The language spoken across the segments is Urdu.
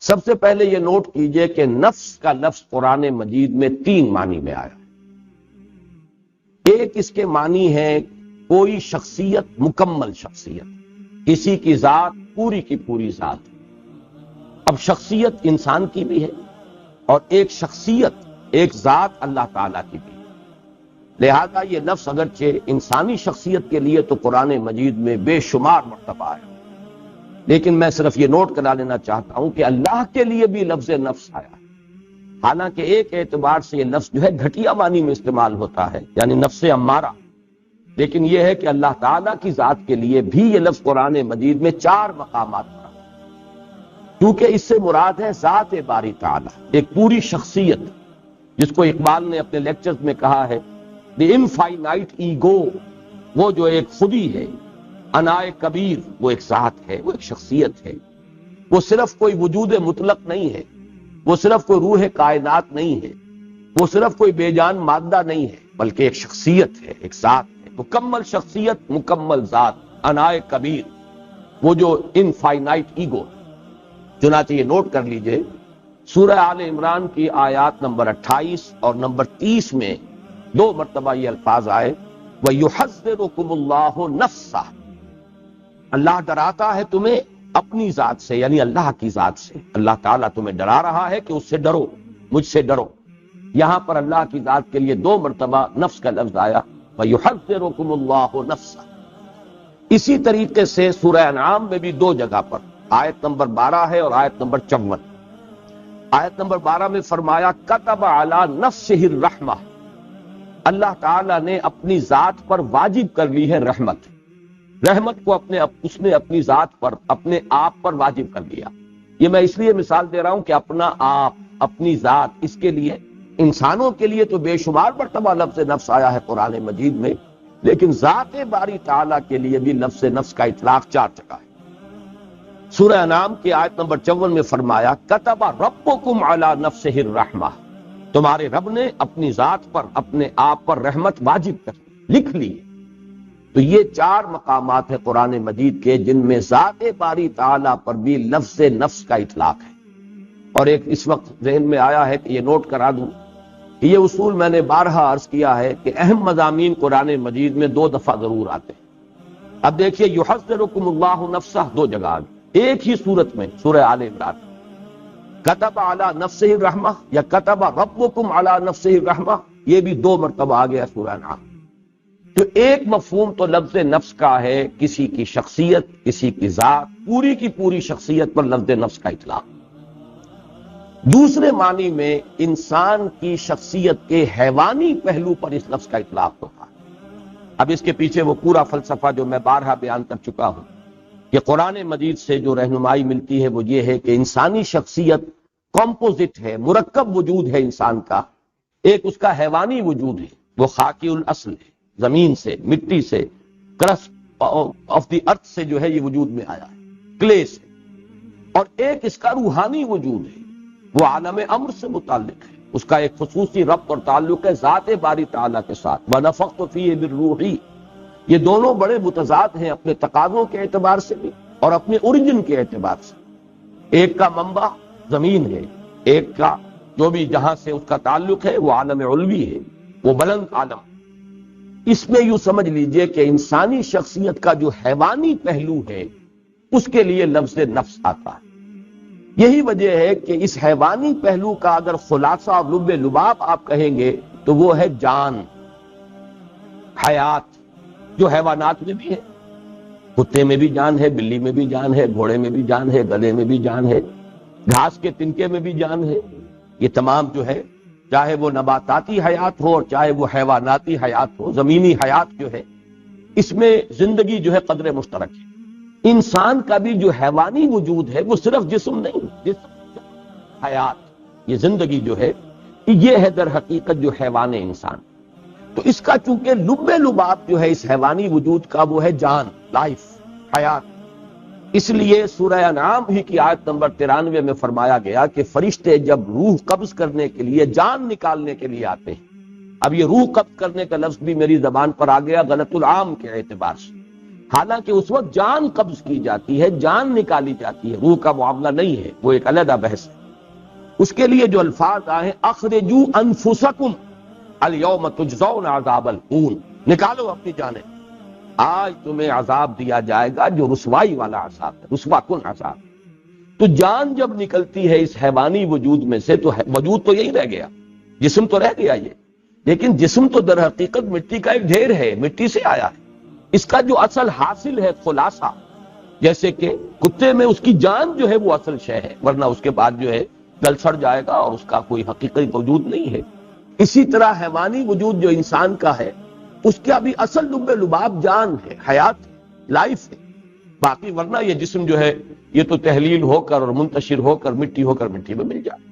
سب سے پہلے یہ نوٹ کیجئے کہ نفس کا لفظ قرآن مجید میں 3 معنی میں آیا۔ ایک اس کے معنی ہے کوئی شخصیت، مکمل شخصیت، کسی کی ذات پوری کی پوری ذات۔ اب شخصیت انسان کی بھی ہے اور ایک شخصیت، ایک ذات اللہ تعالیٰ کی بھی ہے۔ لہذا یہ لفظ اگرچہ انسانی شخصیت کے لیے تو قرآن مجید میں بے شمار مرتبہ آیا، لیکن میں صرف یہ نوٹ کرا لینا چاہتا ہوں کہ اللہ کے لیے بھی لفظ نفس آیا ہے۔ حالانکہ ایک اعتبار سے یہ لفظ جو ہے گھٹیا معنی میں استعمال ہوتا ہے، یعنی نفس امارہ، لیکن یہ ہے کہ اللہ تعالیٰ کی ذات کے لیے بھی یہ لفظ قرآن مجید میں 4 مقامات پر آتا ہے، کیونکہ اس سے مراد ہے ذات باری تعالیٰ، ایک پوری شخصیت، جس کو اقبال نے اپنے لیکچرز میں کہا ہے دی انفائنائٹ ایگو، وہ جو ایک خودی ہے، انائے کبیر وہ ایک ذات ہے، وہ ایک شخصیت ہے، وہ صرف کوئی وجود مطلق نہیں ہے، وہ صرف کوئی روح کائنات نہیں ہے، وہ صرف کوئی بے جان مادہ نہیں ہے، بلکہ ایک شخصیت ہے، ایک ذات ہے، مکمل شخصیت، مکمل ذات، انائے کبیر، وہ جو انفائنائٹ ایگو۔ چنانچہ یہ نوٹ کر لیجئے، سورہ آل عمران کی آیات نمبر 28 اور نمبر 30 میں 2 مرتبہ یہ الفاظ آئے، وَيُحَذِّرُكُمُ اللَّهُ نَفْسَهُ، اللہ ڈراتا ہے تمہیں اپنی ذات سے، یعنی اللہ کی ذات سے۔ اللہ تعالیٰ تمہیں ڈرا رہا ہے کہ اس سے ڈرو، مجھ سے ڈرو۔ یہاں پر اللہ کی ذات کے لیے 2 مرتبہ نفس کا لفظ آیا، وَيُحَذِّرُكُمُ اللَّهُ نَفْسَهُ۔ اسی طریقے سے سورہ انعام میں بھی 2 جگہ پر، آیت نمبر 12 ہے اور آیت نمبر 54۔ آیت نمبر 12 میں فرمایا كَتَبَ عَلَى نَفْسِهِ الرَّحْمَةَ، اللہ تعالیٰ نے اپنی ذات پر واجب کر لی ہے رحمت۔ رحمت کو اس نے اپنی ذات پر، اپنے آپ پر واجب کر لیا۔ یہ میں اس لیے مثال دے رہا ہوں کہ اپنا آپ، اپنی ذات، اس کے لیے انسانوں کے لیے تو بے شمار مرتبہ لفظ نفس آیا ہے قرآن مجید میں، لیکن ذات باری تعالیٰ کے لیے بھی لفظ نفس کا اطلاق 4 جگہ ہے۔ سورہ انعام کی آیت نمبر 54 میں فرمایا كَتَبَ رَبُّكُمْ عَلَى نَفْسِهِ الرَّحْمَةَ، تمہارے رب نے اپنی ذات پر، اپنے آپ پر رحمت واجب کر لکھ لی۔ تو یہ 4 مقامات ہیں قرآن مجید کے جن میں ذات باری تعالیٰ پر بھی لفظ نفس کا اطلاق ہے۔ اور ایک اس وقت ذہن میں آیا ہے کہ یہ نوٹ کرا دوں کہ یہ اصول میں نے بارہا عرض کیا ہے کہ اہم مضامین قرآن مجید میں 2 دفعہ ضرور آتے ہیں۔ اب دیکھیے یحذرکم اللہ نفسہ 2 جگہ آ گئی ایک ہی صورت میں، سورہ آل عمران، کتب علی نفسہ الرحمہ یا کتب ربکم علی نفسہ الرحمہ، یہ بھی 2 مرتبہ آ گیا سورہ انعام۔ تو ایک مفہوم تو لفظ نفس کا ہے کسی کی شخصیت، کسی کی ذات، پوری کی پوری شخصیت پر لفظ نفس کا اطلاق۔ دوسرے معنی میں انسان کی شخصیت کے حیوانی پہلو پر اس لفظ کا اطلاق ہوتا ہے۔ اب اس کے پیچھے وہ پورا فلسفہ جو میں بارہا بیان کر چکا ہوں کہ قرآن مجید سے جو رہنمائی ملتی ہے وہ یہ ہے کہ انسانی شخصیت کمپوزٹ ہے، مرکب وجود ہے انسان کا۔ ایک اس کا حیوانی وجود ہے، وہ خاکی الاصل ہے، زمین سے، مٹی سے، کرسٹ آف دی ارتھ سے جو ہے یہ وجود میں آیا ہے، کلے سے۔ اور ایک اس کا روحانی وجود ہے، وہ عالم امر سے متعلق ہے، اس کا ایک خصوصی ربط اور تعلق ہے ذات باری تعالیٰ کے ساتھ۔ وَنَفَخْتُ فِيهِ مِن رُوحِي، یہ دونوں بڑے متضاد ہیں اپنے تقاضوں کے اعتبار سے بھی اور اپنے اوریجن کے اعتبار سے۔ ایک کا منبع زمین ہے، ایک کا جو بھی جہاں سے اس کا تعلق ہے وہ عالم علوی ہے، وہ بلند عالم۔ اس میں یوں سمجھ لیجئے کہ انسانی شخصیت کا جو حیوانی پہلو ہے اس کے لیے لفظ نفس آتا ہے۔ یہی وجہ ہے کہ اس حیوانی پہلو کا اگر خلاصہ اور لب لباب آپ کہیں گے تو وہ ہے جان، حیات، جو حیوانات میں بھی ہے۔ کتے میں بھی جان ہے، بلی میں بھی جان ہے، گھوڑے میں بھی جان ہے، گدھے میں بھی جان ہے، گھاس کے تنکے میں بھی جان ہے۔ یہ تمام جو ہے، چاہے وہ نباتاتی حیات ہو اور چاہے وہ حیواناتی حیات ہو، زمینی حیات جو ہے، اس میں زندگی جو ہے قدر مشترک ہے۔ انسان کا بھی جو حیوانی وجود ہے وہ صرف جسم نہیں، جسم، حیات، یہ زندگی جو ہے یہ ہے در حقیقت جو حیوان انسان۔ تو اس کا چونکہ لب لباب جو ہے اس حیوانی وجود کا وہ ہے جان، لائف، حیات۔ اس لیے سورہ انعام ہی کی آیت نمبر 93 میں فرمایا گیا کہ فرشتے جب روح قبض کرنے کے لیے، جان نکالنے کے لیے آتے ہیں۔ اب یہ روح قبض کرنے کا لفظ بھی میری زبان پر آ گیا غلط العام کے اعتبار سے۔ حالانکہ اس وقت جان قبض کی جاتی ہے، جان نکالی جاتی ہے، روح کا معاملہ نہیں ہے، وہ ایک علیحدہ بحث ہے۔ اس کے لیے جو الفاظ آئے ہیں اخرجوا انفسکم الیوم تجزون عذاب الہون، نکالو اپنی جانیں، آج تمہیں عذاب دیا جائے گا جو رسوائی والا عذاب ہے، رسوا کن عذاب۔ تو جان جب نکلتی ہے اس حیوانی وجود میں سے تو وجود تو یہی رہ گیا، جسم تو رہ گیا یہ، لیکن جسم تو در حقیقت مٹی کا ایک ڈھیر ہے، مٹی سے آیا ہے۔ اس کا جو اصل حاصل ہے خلاصہ، جیسے کہ کتے میں اس کی جان جو ہے وہ اصل شے ہے، ورنہ اس کے بعد جو ہے گل سڑ جائے گا اور اس کا کوئی حقیقی وجود نہیں ہے۔ اسی طرح حیوانی وجود جو انسان کا ہے اس کا بھی اصل لب لباب جان ہے، حیات ہے، لائف ہے، باقی ورنہ یہ جسم جو ہے یہ تو تحلیل ہو کر اور منتشر ہو کر مٹی میں مل جائے۔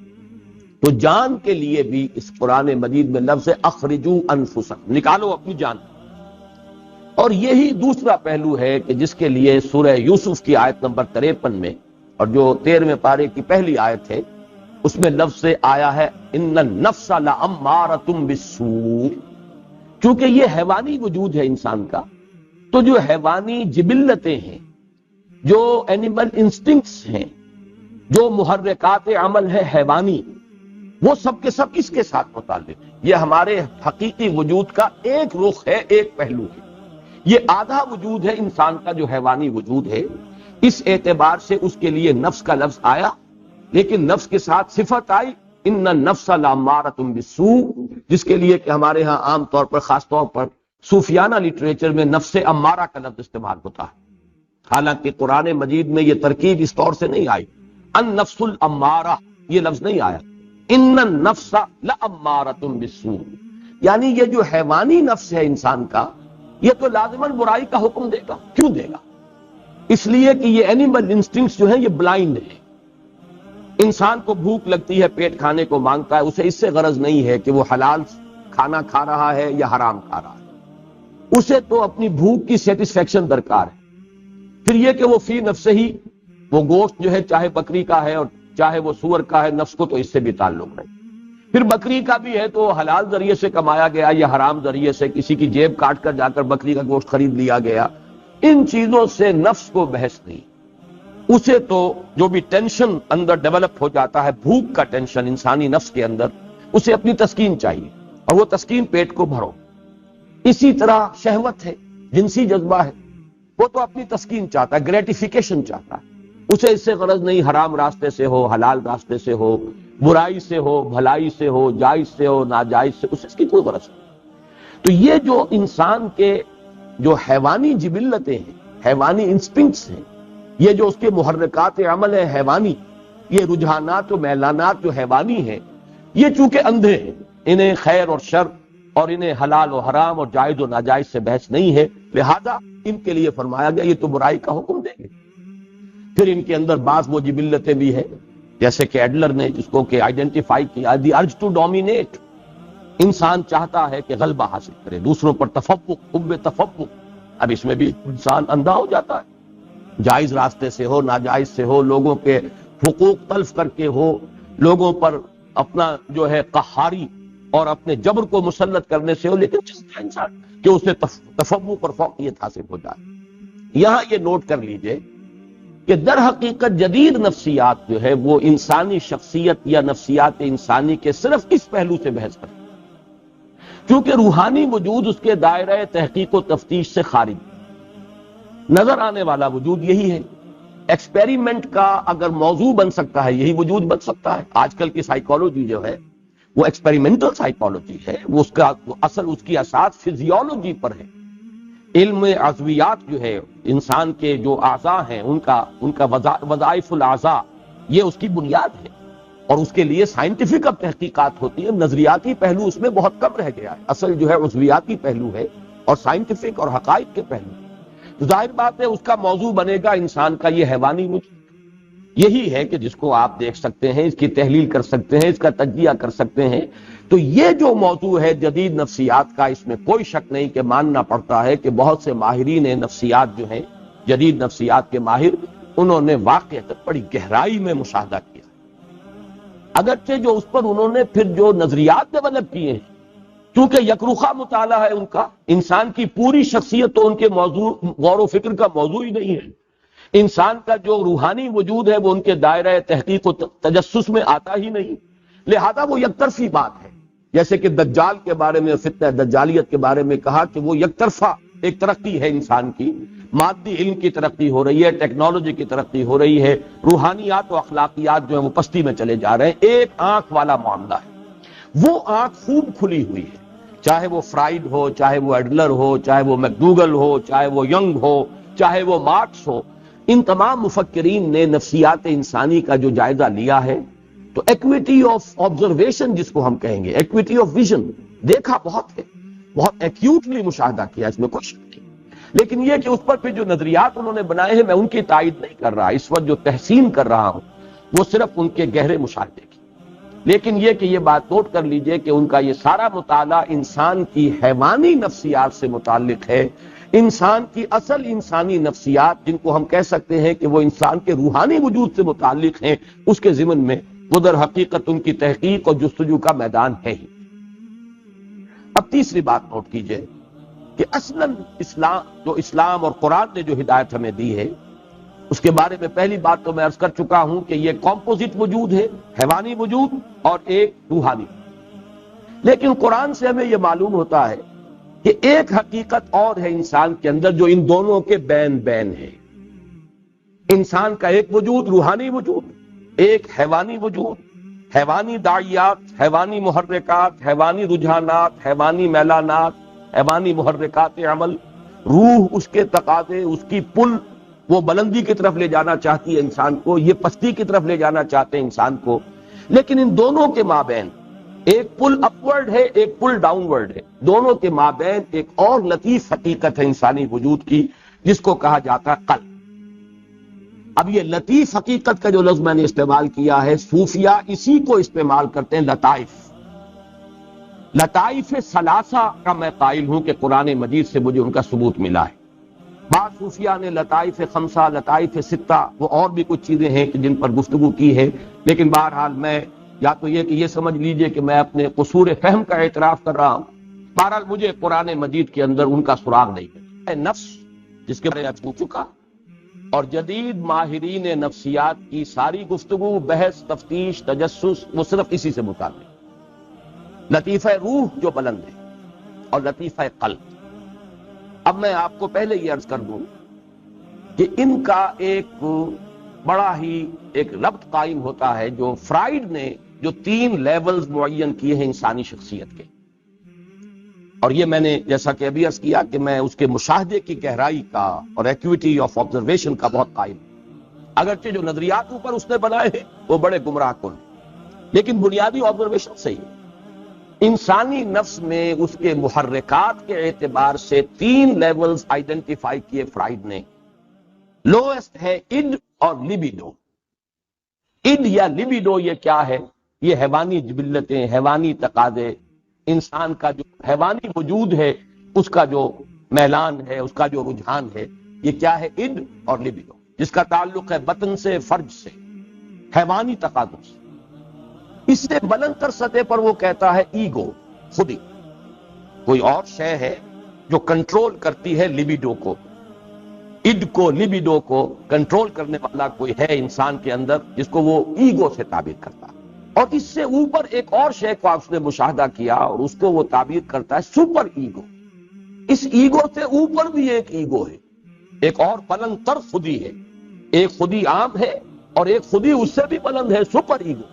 تو جان کے لیے بھی اس قرآن مجید میں لفظ اخرجوا انفسکم، نکالو اپنی جان۔ اور یہی دوسرا پہلو ہے کہ جس کے لیے سورہ یوسف کی آیت نمبر 53 میں اور جو 13ویں پارے کی پہلی آیت ہے اس میں لفظ آیا ہے ان النفس لامارۃ بالسوء۔ چونکہ یہ حیوانی وجود ہے انسان کا، تو جو حیوانی جبلتیں ہیں، جو اینیمل انسٹنکٹس ہیں، جو محرکات عمل ہے حیوانی، وہ سب کے سب اس کے ساتھ متعلق ہے۔ یہ ہمارے حقیقی وجود کا ایک رخ ہے، ایک پہلو ہے۔ یہ آدھا وجود ہے انسان کا جو حیوانی وجود ہے، اس اعتبار سے اس کے لیے نفس کا لفظ آیا، لیکن نفس کے ساتھ صفت آئی ان النفس لامارۃ بالسوء، جس کے لیے کہ ہمارے ہاں عام طور پر، خاص طور پر صوفیانہ لٹریچر میں نفس امارہ کا لفظ استعمال ہوتا ہے، حالانکہ قرآن مجید میں یہ ترکیب اس طور سے نہیں آئی، النفس الامارہ یہ لفظ نہیں آیا، ان النفس لامارۃ بالسوء، یعنی یہ جو حیوانی نفس ہے انسان کا یہ تو لازماً برائی کا حکم دے گا۔ کیوں دے گا؟ اس لیے کہ یہ اینیمل انسٹنکٹس جو ہیں یہ بلائنڈ ہیں۔ انسان کو بھوک لگتی ہے، پیٹ کھانے کو مانگتا ہے، اسے اس سے غرض نہیں ہے کہ وہ حلال کھانا کھا رہا ہے یا حرام کھا رہا ہے، اسے تو اپنی بھوک کی سیٹسفیکشن درکار ہے۔ پھر یہ کہ وہ فی نفسہ ہی وہ گوشت جو ہے چاہے بکری کا ہے اور چاہے وہ سور کا ہے، نفس کو تو اس سے بھی تعلق ہے۔ پھر بکری کا بھی ہے تو حلال ذریعے سے کمایا گیا یا حرام ذریعے سے کسی کی جیب کاٹ کر جا کر بکری کا گوشت خرید لیا گیا، ان چیزوں سے نفس کو بحث نہیں۔ اسے تو جو بھی ٹینشن اندر ڈیولپ ہو جاتا ہے، بھوک کا ٹینشن انسانی نفس کے اندر، اسے اپنی تسکین چاہیے اور وہ تسکین پیٹ کو بھرو۔ اسی طرح شہوت ہے، جنسی جذبہ ہے، وہ تو اپنی تسکین چاہتا ہے، گریٹیفیکیشن چاہتا ہے، اسے اس سے غرض نہیں حرام راستے سے ہو، حلال راستے سے ہو، برائی سے ہو، بھلائی سے ہو، جائز سے ہو، ناجائز سے، اسے اس کی کوئی غرض نہیں۔ تو یہ جو انسان کے جو حیوانی جبلتیں ہیں، حیوانی انسٹنکٹس ہیں، یہ جو اس کے محرکات عمل ہے حیوانی، یہ رجحانات و میلانات جو حیوانی ہیں، یہ چونکہ اندھے ہیں، انہیں خیر اور شر اور انہیں حلال و حرام اور جائز و ناجائز سے بحث نہیں ہے، لہذا ان کے لیے فرمایا گیا یہ تو برائی کا حکم دیں گے۔ پھر ان کے اندر بعض وہ جبلتیں بھی ہیں، جیسے کہ ایڈلر نے جس کو کہ آئیڈینٹیفائی کیا، دی ارج ٹو ڈومینیٹ، انسان چاہتا ہے کہ غلبہ حاصل کرے، دوسروں پر تفوق، حب تفوق۔ اب اس میں بھی انسان اندھا ہو جاتا ہے، جائز راستے سے ہو، ناجائز سے ہو، لوگوں کے حقوق تلف کر کے ہو، لوگوں پر اپنا جو ہے قہاری اور اپنے جبر کو مسلط کرنے سے ہو، لیکن چاہتا ہے انسان کہ اسے تفوق اور فوقیت حاصل ہو جائے۔ یہاں یہ نوٹ کر لیجئے کہ در حقیقت جدید نفسیات جو ہے وہ انسانی شخصیت یا نفسیات انسانی کے صرف اس پہلو سے بحث کرتی ہے، کیونکہ روحانی وجود اس کے دائرہ تحقیق و تفتیش سے خارج نظر آنے والا وجود یہی ہے۔ ایکسپیریمنٹ کا اگر موضوع بن سکتا ہے یہی وجود بن سکتا ہے۔ آج کل کی سائیکالوجی جو ہے وہ ایکسپیریمنٹل سائیکالوجی ہے، وہ اس کا اصل اس کی اساس فزیولوجی پر ہے۔ علم عضویات جو ہے انسان کے جو اعضاء ہیں ان کا وظائف الاعضاء، یہ اس کی بنیاد ہے اور اس کے لیے سائنٹیفک اب تحقیقات ہوتی ہیں۔ نظریاتی پہلو اس میں بہت کم رہ گیا ہے، اصل جو ہے عضویاتی پہلو ہے اور سائنٹیفک اور حقائق کے پہلو۔ تو ظاہر بات ہے اس کا موضوع بنے گا انسان کا یہ حیوانی وجود، یہی ہے کہ جس کو آپ دیکھ سکتے ہیں، اس کی تحلیل کر سکتے ہیں، اس کا تجزیہ کر سکتے ہیں۔ تو یہ جو موضوع ہے جدید نفسیات کا، اس میں کوئی شک نہیں کہ ماننا پڑتا ہے کہ بہت سے ماہرین نفسیات جو ہیں، جدید نفسیات کے ماہر، انہوں نے واقعتاً بڑی گہرائی میں مشاہدہ کیا، اگرچہ جو اس پر انہوں نے پھر جو نظریات ڈیولپ کیے ہیں کیونکہ یکرخا مطالعہ ہے ان کا، انسان کی پوری شخصیت تو ان کے موضوع غور و فکر کا موضوع ہی نہیں ہے، انسان کا جو روحانی وجود ہے وہ ان کے دائرہ تحقیق و تجسس میں آتا ہی نہیں، لہذا وہ یک طرفی بات ہے۔ جیسے کہ دجال کے بارے میں، فتنہ دجالیت کے بارے میں کہا کہ وہ یک طرفہ ایک ترقی ہے انسان کی، مادی علم کی ترقی ہو رہی ہے، ٹیکنالوجی کی ترقی ہو رہی ہے، روحانیات و اخلاقیات جو ہیں وہ پستی میں چلے جا رہے ہیں، ایک آنکھ والا معاملہ ہے۔ وہ آنکھ خوب کھلی ہوئی ہے، چاہے وہ فرائیڈ ہو، چاہے وہ ایڈلر ہو، چاہے وہ میکڈوگل ہو، چاہے وہ ینگ ہو، چاہے وہ مارکس ہو، ان تمام مفکرین نے نفسیات انسانی کا جو جائزہ لیا ہے تو ایکویٹی آف آبزرویشن جس کو ہم کہیں گے، ایکویٹی آف ویژن، دیکھا بہت ہے، بہت ایکیوٹلی مشاہدہ کیا، اس میں کوئی شک نہیں، لیکن یہ کہ اس پر پھر جو نظریات انہوں نے بنائے ہیں میں ان کی تائید نہیں کر رہا، اس وقت جو تحسین کر رہا ہوں وہ صرف ان کے گہرے مشاہدے کی، لیکن یہ کہ یہ بات نوٹ کر لیجئے کہ ان کا یہ سارا مطالعہ انسان کی حیوانی نفسیات سے متعلق ہے، انسان کی اصل انسانی نفسیات جن کو ہم کہہ سکتے ہیں کہ وہ انسان کے روحانی وجود سے متعلق ہیں، اس کے ضمن میں وہ در حقیقت ان کی تحقیق اور جستجو کا میدان ہے ہی۔ اب تیسری بات نوٹ کیجئے کہ اصلاً اسلام اور قرآن نے جو ہدایت ہمیں دی ہے اس کے بارے میں پہلی بات تو میں عرض کر چکا ہوں کہ یہ کمپوزٹ وجود ہے، حیوانی وجود اور ایک روحانی، لیکن قرآن سے ہمیں یہ معلوم ہوتا ہے کہ ایک حقیقت اور ہے انسان کے اندر جو ان دونوں کے بین بین ہے، انسان کا ایک وجود روحانی وجود، ایک حیوانی وجود، حیوانی داعیات، حیوانی محرکات، حیوانی رجحانات، حیوانی میلانات، حیوانی محرکات عمل، روح اس کے تقاضے، اس کی پل، وہ بلندی کی طرف لے جانا چاہتی ہے انسان کو، یہ پستی کی طرف لے جانا چاہتے ہیں انسان کو، لیکن ان دونوں کے مابین ایک پل اپورڈ ہے، ایک پل ڈاؤن ورڈ ہے، دونوں کے مابین ایک اور لطیف حقیقت ہے انسانی وجود کی جس کو کہا جاتا ہے قلب۔ اب یہ لطیف حقیقت کا جو لفظ میں نے استعمال کیا ہے، صوفیہ اسی کو استعمال کرتے ہیں، لطائف ثلاثہ کا میں قائل ہوں کہ قرآن مجید سے مجھے ان کا ثبوت ملا ہے۔ بعض صوفیہ نے لطائف خمسہ، لطائف ستہ، وہ اور بھی کچھ چیزیں ہیں کہ جن پر گفتگو کی ہے، لیکن بہرحال میں یا تو یہ کہ یہ سمجھ لیجئے کہ میں اپنے قصور فہم کا اعتراف کر رہا ہوں، بہرحال مجھے قرآن مجید کے اندر ان کا سراغ نہیں ہے۔ نفس جس کے بارے میں پوچھ چکا، اور جدید ماہرین نفسیات کی ساری گفتگو، بحث، تفتیش، تجسس وہ صرف اسی سے متعلق، لطیفہ روح جو بلند ہے اور لطیفہ قلب۔ اب میں آپ کو پہلے یہ عرض کر دوں کہ ان کا ایک بڑا ہی ایک ربط قائم ہوتا ہے جو فرائیڈ نے جو 3 لیولز معین کیے ہیں انسانی شخصیت کے، اور یہ میں نے جیسا کہ ابھی عرض کیا کہ میں اس کے مشاہدے کی گہرائی کا اور ایکویٹی آف آبزرویشن کا بہت قائم ہوں، اگرچہ جو نظریات اوپر اس نے بنائے ہیں وہ بڑے گمراہ کن ہیں، لیکن بنیادی آبزرویشن صحیح ہے۔ انسانی نفس میں اس کے محرکات کے اعتبار سے 3 لیولز آئیڈینٹیفائی کیے فرائیڈ نے۔ لوئسٹ ہے اڈ اور لیبیڈو۔ اڈ یا لیبیڈو یہ کیا ہے؟ یہ حیوانی جبلتیں، حیوانی تقاضے، انسان کا جو حیوانی وجود ہے اس کا جو میلان ہے، اس کا جو رجحان ہے، یہ کیا ہے؟ اڈ اور لیبیڈو، جس کا تعلق ہے بطن سے، فرج سے، حیوانی تقاضوں سے۔ اس سے بلند تر سطح پر وہ کہتا ہے ایگو، خودی، کوئی اور شے ہے جو کنٹرول کرتی ہے لیبیڈو کو، اڈ کو، لیبیڈو کو کنٹرول کرنے والا کوئی ہے انسان کے اندر جس کو وہ ایگو سے تعبیر کرتا ہے، اور اس سے اوپر ایک اور شے کو اس نے مشاہدہ کیا اور اس کو وہ تعبیر کرتا ہے سپر ایگو۔ اس ایگو سے اوپر بھی ایک ایگو ہے، ایک اور بلند تر خودی ہے، ایک خودی عام ہے اور ایک خودی اس سے بھی بلند ہے، سپر ایگو۔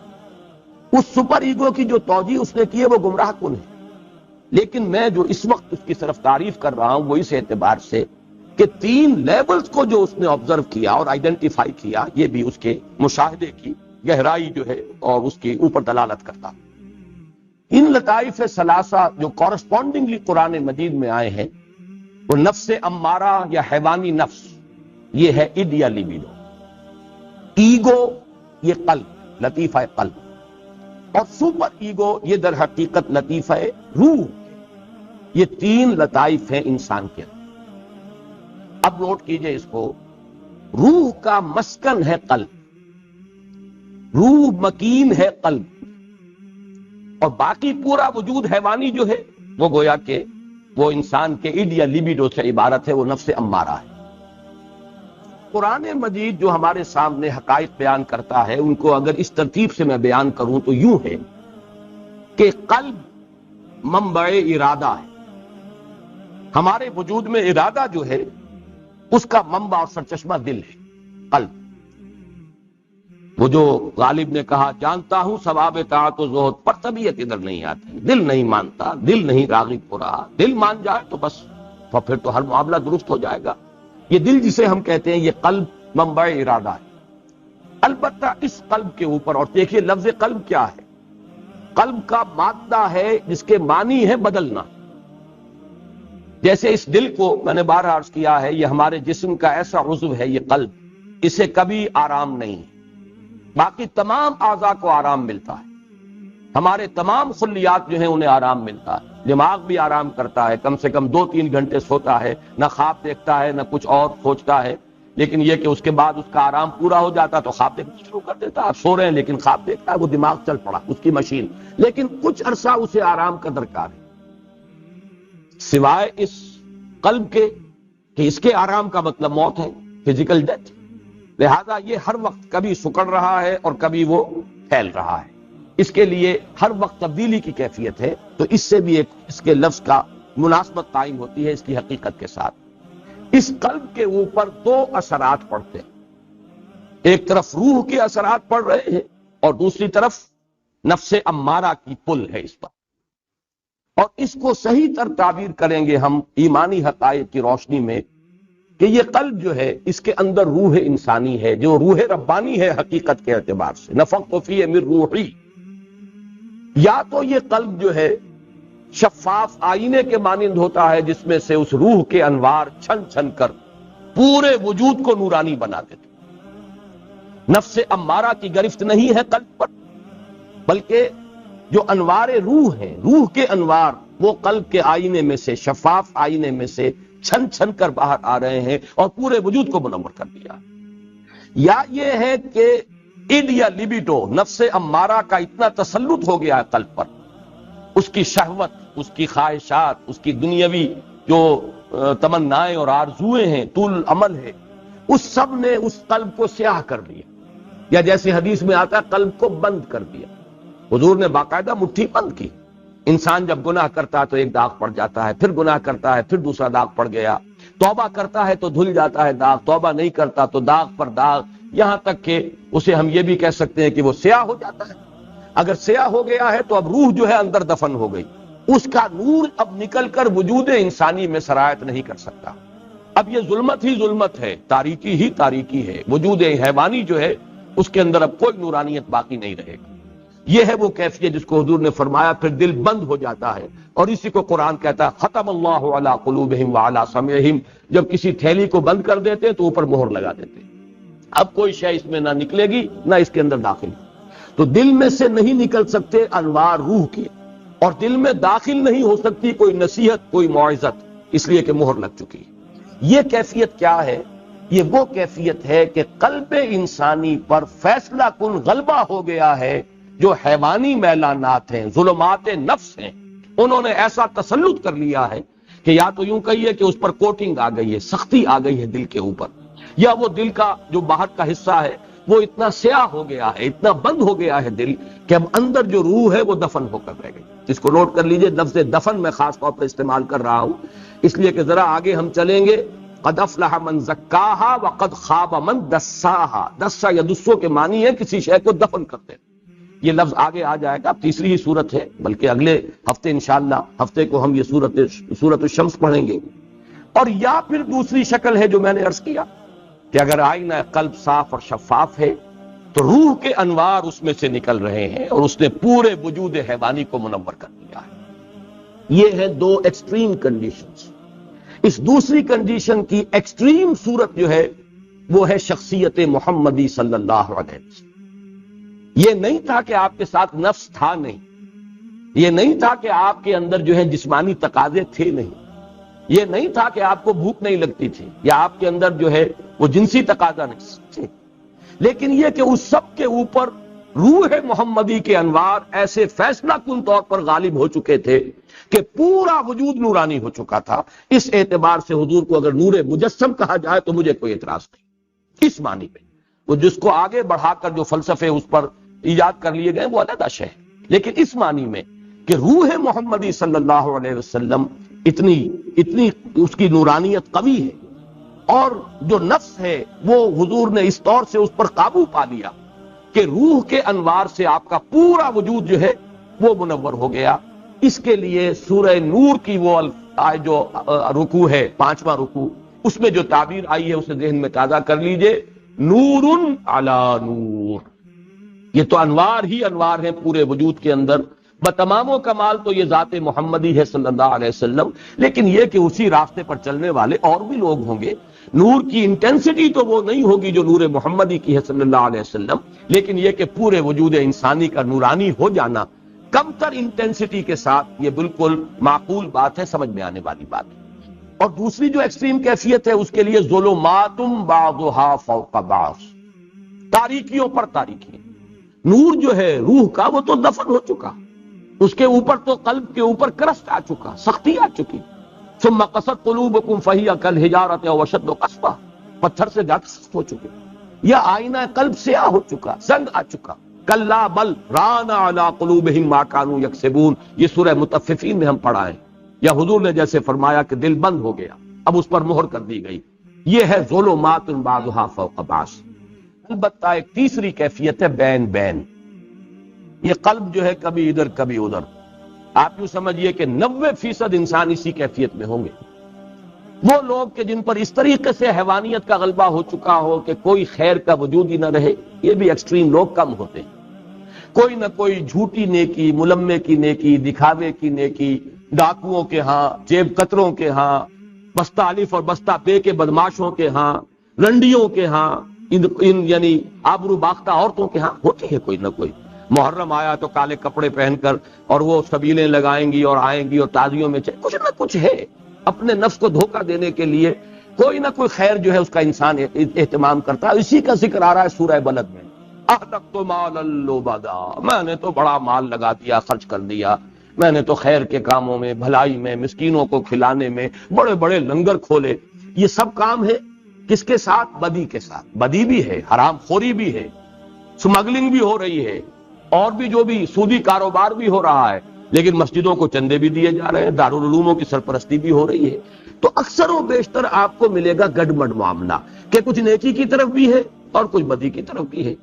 اس سپر ایگو کی جو توجیہ اس نے کی ہے وہ گمراہ کن ہے، لیکن میں جو اس وقت اس کی طرف تعریف کر رہا ہوں وہ اس اعتبار سے کہ 3 لیولز کو جو اس نے آبزرو کیا اور آئیڈینٹیفائی کیا، یہ بھی اس کے مشاہدے کی گہرائی جو ہے اور اس کے اوپر دلالت کرتا۔ ان لطائف ثلاثہ جو کورسپونڈنگلی قرآن مجید میں آئے ہیں وہ نفس امارہ یا حیوانی نفس، یہ ہے اڈ یا لیبیڈو، ایگو یہ قلب، لطیفہ قلب، اور سپر ایگو یہ در حقیقت لطیفہ روح۔ یہ 3 لطائف ہیں انسان کے اندر۔ اب نوٹ کیجئے اس کو، روح کا مسکن ہے قلب، روح مکین ہے قلب، اور باقی پورا وجود حیوانی جو ہے وہ گویا کہ وہ انسان کے اِڈ یا لیبیڈو سے عبارت ہے، وہ نفس امارہ ہے۔ قرآن مجید جو ہمارے سامنے حقائق بیان کرتا ہے، ان کو اگر اس ترتیب سے میں بیان کروں تو یوں ہے کہ قلب منبع ارادہ ہے۔ ہمارے وجود میں ارادہ جو ہے اس کا منبع اور سرچشمہ دل ہے، قلب۔ وہ جو غالب نے کہا جانتا ہوں ثواب طاعت و زہد پر طبیعت ادھر نہیں آتی، دل نہیں مانتا، دل نہیں راغب ہو رہا، دل مان جائے تو بس پھر تو ہر معاملہ درست ہو جائے گا۔ یہ دل جسے ہم کہتے ہیں یہ قلب منبع ارادہ ہے۔ البتہ اس قلب کے اوپر، اور دیکھیے لفظ قلب کیا ہے، قلب کا مادہ ہے جس کے معنی ہے بدلنا۔ جیسے اس دل کو میں نے بار عرض کیا ہے، یہ ہمارے جسم کا ایسا عضو ہے یہ قلب، اسے کبھی آرام نہیں، باقی تمام اعضاء کو آرام ملتا ہے، ہمارے تمام خلیات جو ہیں انہیں آرام ملتا ہے، دماغ بھی آرام کرتا ہے، کم سے کم 2-3 گھنٹے سوتا ہے، نہ خواب دیکھتا ہے نہ کچھ اور سوچتا ہے، لیکن یہ کہ اس کے بعد اس کا آرام پورا ہو جاتا تو خواب دیکھنا شروع کر دیتا ہے۔ آپ سو رہے ہیں لیکن خواب دیکھتا ہے، وہ دماغ چل پڑا اس کی مشین، لیکن کچھ عرصہ اسے آرام کا درکار ہے، سوائے اس قلب کے کہ اس کے آرام کا مطلب موت ہے، فزیکل ڈیتھ۔ لہذا یہ ہر وقت کبھی سکڑ رہا ہے اور کبھی وہ پھیل رہا ہے، اس کے لیے ہر وقت تبدیلی کی کیفیت ہے، تو اس سے بھی ایک اس کے لفظ کا مناسبت قائم ہوتی ہے اس کی حقیقت کے ساتھ۔ اس قلب کے اوپر 2 اثرات پڑتے ہیں، ایک طرف روح کے اثرات پڑ رہے ہیں اور دوسری طرف نفس امارہ کی پل ہے اس پر، اور اس کو صحیح تر تعبیر کریں گے ہم ایمانی حقائق کی روشنی میں کہ یہ قلب جو ہے اس کے اندر روح انسانی ہے، جو روح ربانی ہے حقیقت کے اعتبار سے، نفخت فیہ من روحی۔ یا تو یہ قلب جو ہے شفاف آئینے کے مانند ہوتا ہے جس میں سے اس روح کے انوار چھن چھن کر پورے وجود کو نورانی بنا دیتے۔ نفس امارہ کی گرفت نہیں ہے قلب پر، بلکہ جو انوار روح ہیں، روح کے انوار، وہ قلب کے آئینے میں سے، شفاف آئینے میں سے چھن چھن کر باہر آ رہے ہیں اور پورے وجود کو منور کر دیا۔ یا یہ ہے کہ اِڈ یا لیبیڈو، نفس امارہ کا اتنا تسلط ہو گیا ہے قلب پر، اس کی شہوت، اس کی خواہشات، اس کی دنیاوی جو تمنائیں اور آرزوئیں ہیں، طول عمل ہے، اس سب نے اس قلب کو سیاہ کر دیا، یا جیسے حدیث میں آتا ہے قلب کو بند کر دیا۔ حضور نے باقاعدہ مٹھی بند کی۔ انسان جب گناہ کرتا ہے تو ایک داغ پڑ جاتا ہے، پھر گناہ کرتا ہے پھر دوسرا داغ پڑ گیا، توبہ کرتا ہے تو دھل جاتا ہے داغ، توبہ نہیں کرتا تو داغ پر داغ، یہاں تک کہ اسے ہم یہ بھی کہہ سکتے ہیں کہ وہ سیاہ ہو جاتا ہے۔ اگر سیاہ ہو گیا ہے تو اب روح جو ہے اندر دفن ہو گئی، اس کا نور اب نکل کر وجود انسانی میں سرایت نہیں کر سکتا۔ اب یہ ظلمت ہی ظلمت ہے، تاریکی ہی تاریکی ہے، وجود حیوانی جو ہے اس کے اندر اب کوئی نورانیت باقی نہیں رہے گا۔ یہ ہے وہ کیفیت جس کو حضور نے فرمایا پھر دل بند ہو جاتا ہے، اور اسی کو قرآن کہتا ہے ختم اللہ علی قلوبہم وعلی سمعہم، جب کسی تھیلی کو بند کر دیتے تو اوپر مہر لگا دیتے، اب کوئی شے اس میں نہ نکلے گی نہ اس کے اندر داخل ہو۔ تو دل میں سے نہیں نکل سکتے انوار روح کے، اور دل میں داخل نہیں ہو سکتی کوئی نصیحت، کوئی موعظت، اس لیے کہ مہر لگ چکی ہے۔ یہ کیفیت کیا ہے؟ یہ وہ کیفیت ہے کہ قلب انسانی پر فیصلہ کن غلبہ ہو گیا ہے، جو حیوانی میلانات ہیں، ظلمات نفس ہیں، انہوں نے ایسا تسلط کر لیا ہے کہ یا تو یوں کہیے کہ اس پر کوٹنگ آ گئی ہے، سختی آ گئی ہے دل کے اوپر، یا وہ دل کا جو باہر کا حصہ ہے وہ اتنا سیاہ ہو گیا ہے، اتنا بند ہو گیا ہے دل کہ اب اندر جو روح ہے وہ دفن ہو کر رہ گئی۔ اس کو نوٹ کر لیجئے، لفظ دفن میں خاص طور پر استعمال کر رہا ہوں اس لیے کہ ذرا آگے ہم چلیں گے۔ قد افلح من زکاہا وقد خاب من دساہا، دسا یا دسو کے معنی ہے کسی شے کو دفن کرتے ہیں، یہ لفظ آگے آ جائے گا، تیسری ہی صورت ہے، بلکہ اگلے ہفتے انشاءاللہ ہفتے کو ہم یہ سورۃ الشمس پڑھیں گے۔ اور یا پھر دوسری شکل ہے جو میں نے عرض کیا کہ اگر آئینہ قلب صاف اور شفاف ہے تو روح کے انوار اس میں سے نکل رہے ہیں اور اس نے پورے وجود حیوانی کو منور کر دیا ہے۔ یہ ہے 2 ایکسٹریم کنڈیشنز۔ اس دوسری کنڈیشن کی ایکسٹریم صورت جو ہے وہ ہے شخصیت محمدی صلی اللہ علیہ وسلم۔ یہ نہیں تھا کہ آپ کے ساتھ نفس تھا نہیں، یہ نہیں تھا کہ آپ کے اندر جو ہے جسمانی تقاضے تھے نہیں، یہ نہیں تھا کہ آپ کو بھوک نہیں لگتی تھی یا آپ کے اندر جو ہے وہ جنسی تقاضا نہیں تھے، لیکن یہ کہ اس سب کے اوپر روح محمدی کے انوار ایسے فیصلہ کن طور پر غالب ہو چکے تھے کہ پورا وجود نورانی ہو چکا تھا۔ اس اعتبار سے حضور کو اگر نور مجسم کہا جائے تو مجھے کوئی اعتراض نہیں اس معنی میں۔ وہ جس کو آگے بڑھا کر جو فلسفے اس پر ایجاد کر لیے گئے وہ علیحدہ شے ہے، لیکن اس معنی میں کہ روح محمدی صلی اللہ علیہ وسلم اتنی اس کی نورانیت قوی ہے، اور جو نفس ہے وہ حضور نے اس طور سے اس پر قابو پا لیا کہ روح کے انوار سے آپ کا پورا وجود جو ہے وہ منور ہو گیا۔ اس کے لیے سورہ نور کی وہ جو رکوع ہے، 5واں رکوع، اس میں جو تعبیر آئی ہے اسے ذہن میں تازہ کر لیجئے، نور علی نور۔ یہ تو انوار ہی انوار ہیں پورے وجود کے اندر، بتمام و کمال تو یہ ذات محمدی ہے صلی اللہ علیہ وسلم، لیکن یہ کہ اسی راستے پر چلنے والے اور بھی لوگ ہوں گے۔ نور کی انٹینسٹی تو وہ نہیں ہوگی جو نور محمدی کی ہے صلی اللہ علیہ وسلم، لیکن یہ کہ پورے وجود انسانی کا نورانی ہو جانا کم تر انٹینسٹی کے ساتھ، یہ بالکل معقول بات ہے، سمجھ میں آنے والی بات ہے۔ اور دوسری جو ایکسٹریم کیفیت ہے اس کے لیے ظلمات بعضها فوق بعض، تاریکیوں پر تاریکی۔ نور جو ہے روح کا وہ تو دفن ہو چکا، اس کے اوپر تو قلب کے اوپر کرسٹ آ چکا، سختی آ چکی۔ ثم قست قلوبکم فہی کالحجارۃ او اشد قسوہ، پتھر سے زیادہ سخت ہو چکے، یہ آئینہ قلب سیاہ ہو چکا، زنگ آ چکا۔ کلا بل ران علی قلوبہم ما کانوا یکسبون، یہ سورہ مطففین میں ہم پڑھا ہے، یا حضور نے جیسے فرمایا کہ دل بند ہو گیا، اب اس پر مہر کر دی گئی۔ یہ ہے ظلمات بعضها فوق بعض۔ البتہ ایک تیسری کیفیت ہے بین بین، یہ قلب جو ہے کبھی ادھر کبھی ادھر۔ آپ یوں سمجھیے کہ 90% انسان اسی کیفیت میں ہوں گے۔ وہ لوگ کہ جن پر اس طریقے سے حیوانیت کا غلبہ ہو چکا ہو کہ کوئی خیر کا وجود ہی نہ رہے، یہ بھی ایکسٹریم لوگ کم ہوتے ہیں۔ کوئی نہ کوئی جھوٹی نیکی، ملمے کی نیکی، دکھاوے کی نیکی، ڈاکوؤں کے ہاں، جیب کتروں کے ہاں، بستہ الف اور بستہ بے کے بدماشوں کے ہاں، رنڈیوں کے ہاں، یعنی آبرو باختہ عورتوں کے ہاں ہوتی ہے کوئی نہ کوئی۔ محرم آیا تو کالے کپڑے پہن کر اور وہ سبیلیں لگائیں گی اور آئیں گی اور تازیوں میں کچھ نہ کچھ ہے، اپنے نفس کو دھوکہ دینے کے لیے کوئی نہ کوئی خیر جو ہے اس کا انسان اہتمام کرتا ہے۔ اسی کا ذکر آ رہا ہے سورہ بلد میں، احدقت مالا لبدا، میں نے تو بڑا مال لگا دیا، خرچ کر دیا، میں نے تو خیر کے کاموں میں، بھلائی میں، مسکینوں کو کھلانے میں بڑے بڑے لنگر کھولے۔ یہ سب کام ہے کس کے ساتھ؟ بدی کے ساتھ۔ بدی بھی ہے، حرام خوری بھی ہے، سمگلنگ بھی ہو رہی ہے، اور بھی جو بھی سودی کاروبار بھی ہو رہا ہے، لیکن مسجدوں کو چندے بھی دیے جا رہے ہیں، دارالعلوموں کی سرپرستی بھی ہو رہی ہے۔ تو اکثر و بیشتر آپ کو ملے گا گڈمڈ معاملہ کہ کچھ نیکی کی طرف بھی ہے اور کچھ بدی کی طرف بھی ہے۔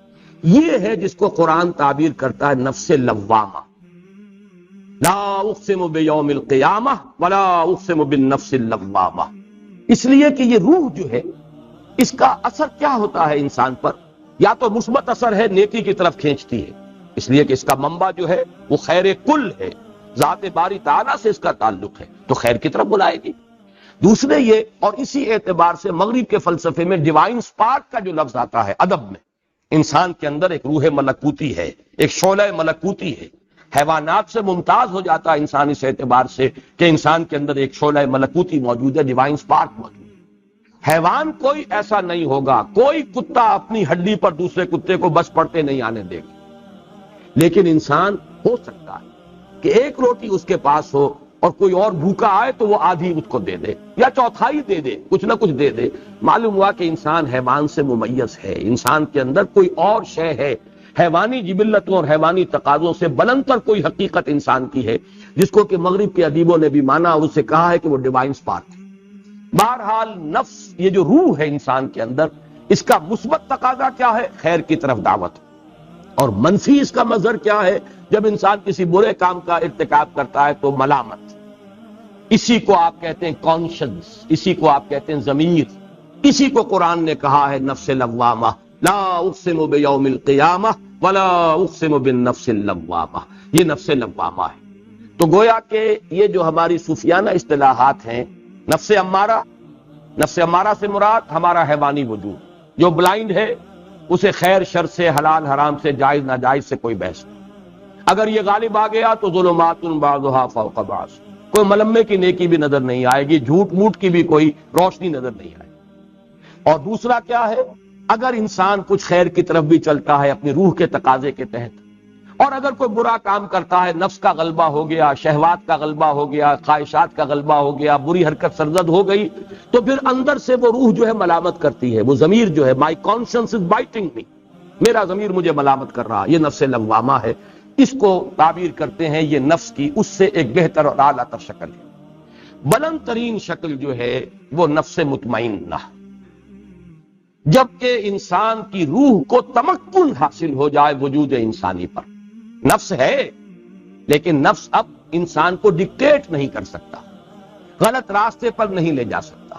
یہ ہے جس کو قرآن تعبیر کرتا ہے نفس لوامہ۔ لا اقسم بیوم القیامہ ولا اقسم بالنفس اللوامہ، اس لیے کہ یہ روح جو ہے اس کا اثر کیا ہوتا ہے انسان پر؟ یا تو مثبت اثر ہے، نیکی کی طرف کھینچتی ہے، اس لیے کہ اس کا منبع جو ہے وہ خیر کل ہے، ذات باری تعالیٰ سے اس کا تعلق ہے تو خیر کی طرف بلائے گی۔ دوسرے یہ، اور اسی اعتبار سے مغرب کے فلسفے میں ڈیوائن سپارک کا جو لفظ آتا ہے ادب میں، انسان کے اندر ایک روح ملکوتی ہے، ایک شعلہ ملکوتی ہے، حیوانات سے ممتاز ہو جاتا ہے انسان اس اعتبار سے کہ انسان کے اندر ایک شعلہ ملکوتی موجود ہے، ڈیوائن سپارک موجود ہے۔ حیوان کوئی ایسا نہیں ہوگا، کوئی کتا اپنی ہڈی پر دوسرے کتے کو بس پڑتے نہیں آنے دے گا، لیکن انسان ہو سکتا ہے کہ ایک روٹی اس کے پاس ہو اور کوئی اور بھوکا آئے تو وہ آدھی اس کو دے دے یا چوتھائی دے دے، کچھ نہ کچھ دے دے۔ معلوم ہوا کہ انسان حیوان سے ممیز ہے، انسان کے اندر کوئی اور شے ہے، حیوانی جبلتوں اور حیوانی تقاضوں سے بلندتر کوئی حقیقت انسان کی ہے، جس کو کہ مغرب کے ادیبوں نے بھی مانا اور اسے کہا ہے کہ وہ ڈیوائن سپارک ہے۔ بہرحال نفس، یہ جو روح ہے انسان کے اندر، اس کا مثبت تقاضا کیا ہے؟ خیر کی طرف دعوت، اور منفی اس کا مظہر کیا ہے؟ جب انسان کسی برے کام کا ارتکاب کرتا ہے تو ملامت، اسی کو آپ کہتے ہیں کانشنس، اسی کو آپ کہتے ہیں ضمیر، اسی کو قرآن نے کہا ہے نفس لوامہ، لا اقسم بیوم القیامہ ولا اقسم بالنفس اللوامہ، یہ نفس لوامہ ہے۔ تو گویا کہ یہ جو ہماری صوفیانہ اصطلاحات ہیں، نفس امارہ، نفس امارہ سے مراد ہمارا حیوانی وجود جو بلائنڈ ہے، اسے خیر شر سے، حلال حرام سے، جائز ناجائز سے کوئی بحث نہیں۔ اگر یہ غالب آ گیا تو ظلمات بعضها فوق بعض، کوئی ملمے کی نیکی بھی نظر نہیں آئے گی، جھوٹ موٹ کی بھی کوئی روشنی نظر نہیں آئے گی۔ اور دوسرا کیا ہے؟ اگر انسان کچھ خیر کی طرف بھی چلتا ہے اپنی روح کے تقاضے کے تحت، اور اگر کوئی برا کام کرتا ہے، نفس کا غلبہ ہو گیا، شہوات کا غلبہ ہو گیا، خواہشات کا غلبہ ہو گیا، بری حرکت سرزد ہو گئی، تو پھر اندر سے وہ روح جو ہے ملامت کرتی ہے، وہ ضمیر جو ہے، مائی کانشنس از بائٹنگ می، میرا ضمیر مجھے ملامت کر رہا، یہ نفس لوامہ ہے۔ اس کو تعبیر کرتے ہیں یہ نفس کی اس سے ایک بہتر اور اعلیٰ تر شکل ہے۔ بلند ترین شکل جو ہے وہ نفس مطمئنہ، جبکہ انسان کی روح کو تمکن حاصل ہو جائے وجود انسانی پر۔ نفس ہے لیکن نفس اب انسان کو ڈکٹیٹ نہیں کر سکتا، غلط راستے پر نہیں لے جا سکتا،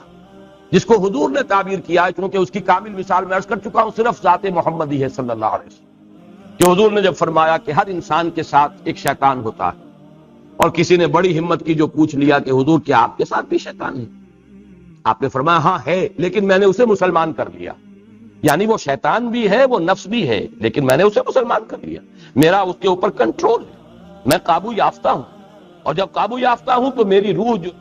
جس کو حضور نے تعبیر کیا ہے، چونکہ اس کی کامل مثال میں عرض کر چکا ہوں، صرف ذات محمدی ہے صلی اللہ علیہ وسلم، کہ حضور نے جب فرمایا کہ ہر انسان کے ساتھ ایک شیطان ہوتا ہے، اور کسی نے بڑی ہمت کی جو پوچھ لیا کہ حضور کیا آپ کے ساتھ بھی شیطان ہے؟ آپ نے فرمایا ہاں ہے، لیکن میں نے اسے مسلمان کر لیا، یعنی وہ شیطان بھی ہے، وہ نفس بھی ہے، لیکن میں نے اسے مسلمان کر لیا، میرا اس کے اوپر کنٹرول ہے، میں قابو یافتہ ہوں، اور جب قابو یافتہ ہوں تو میری روح جو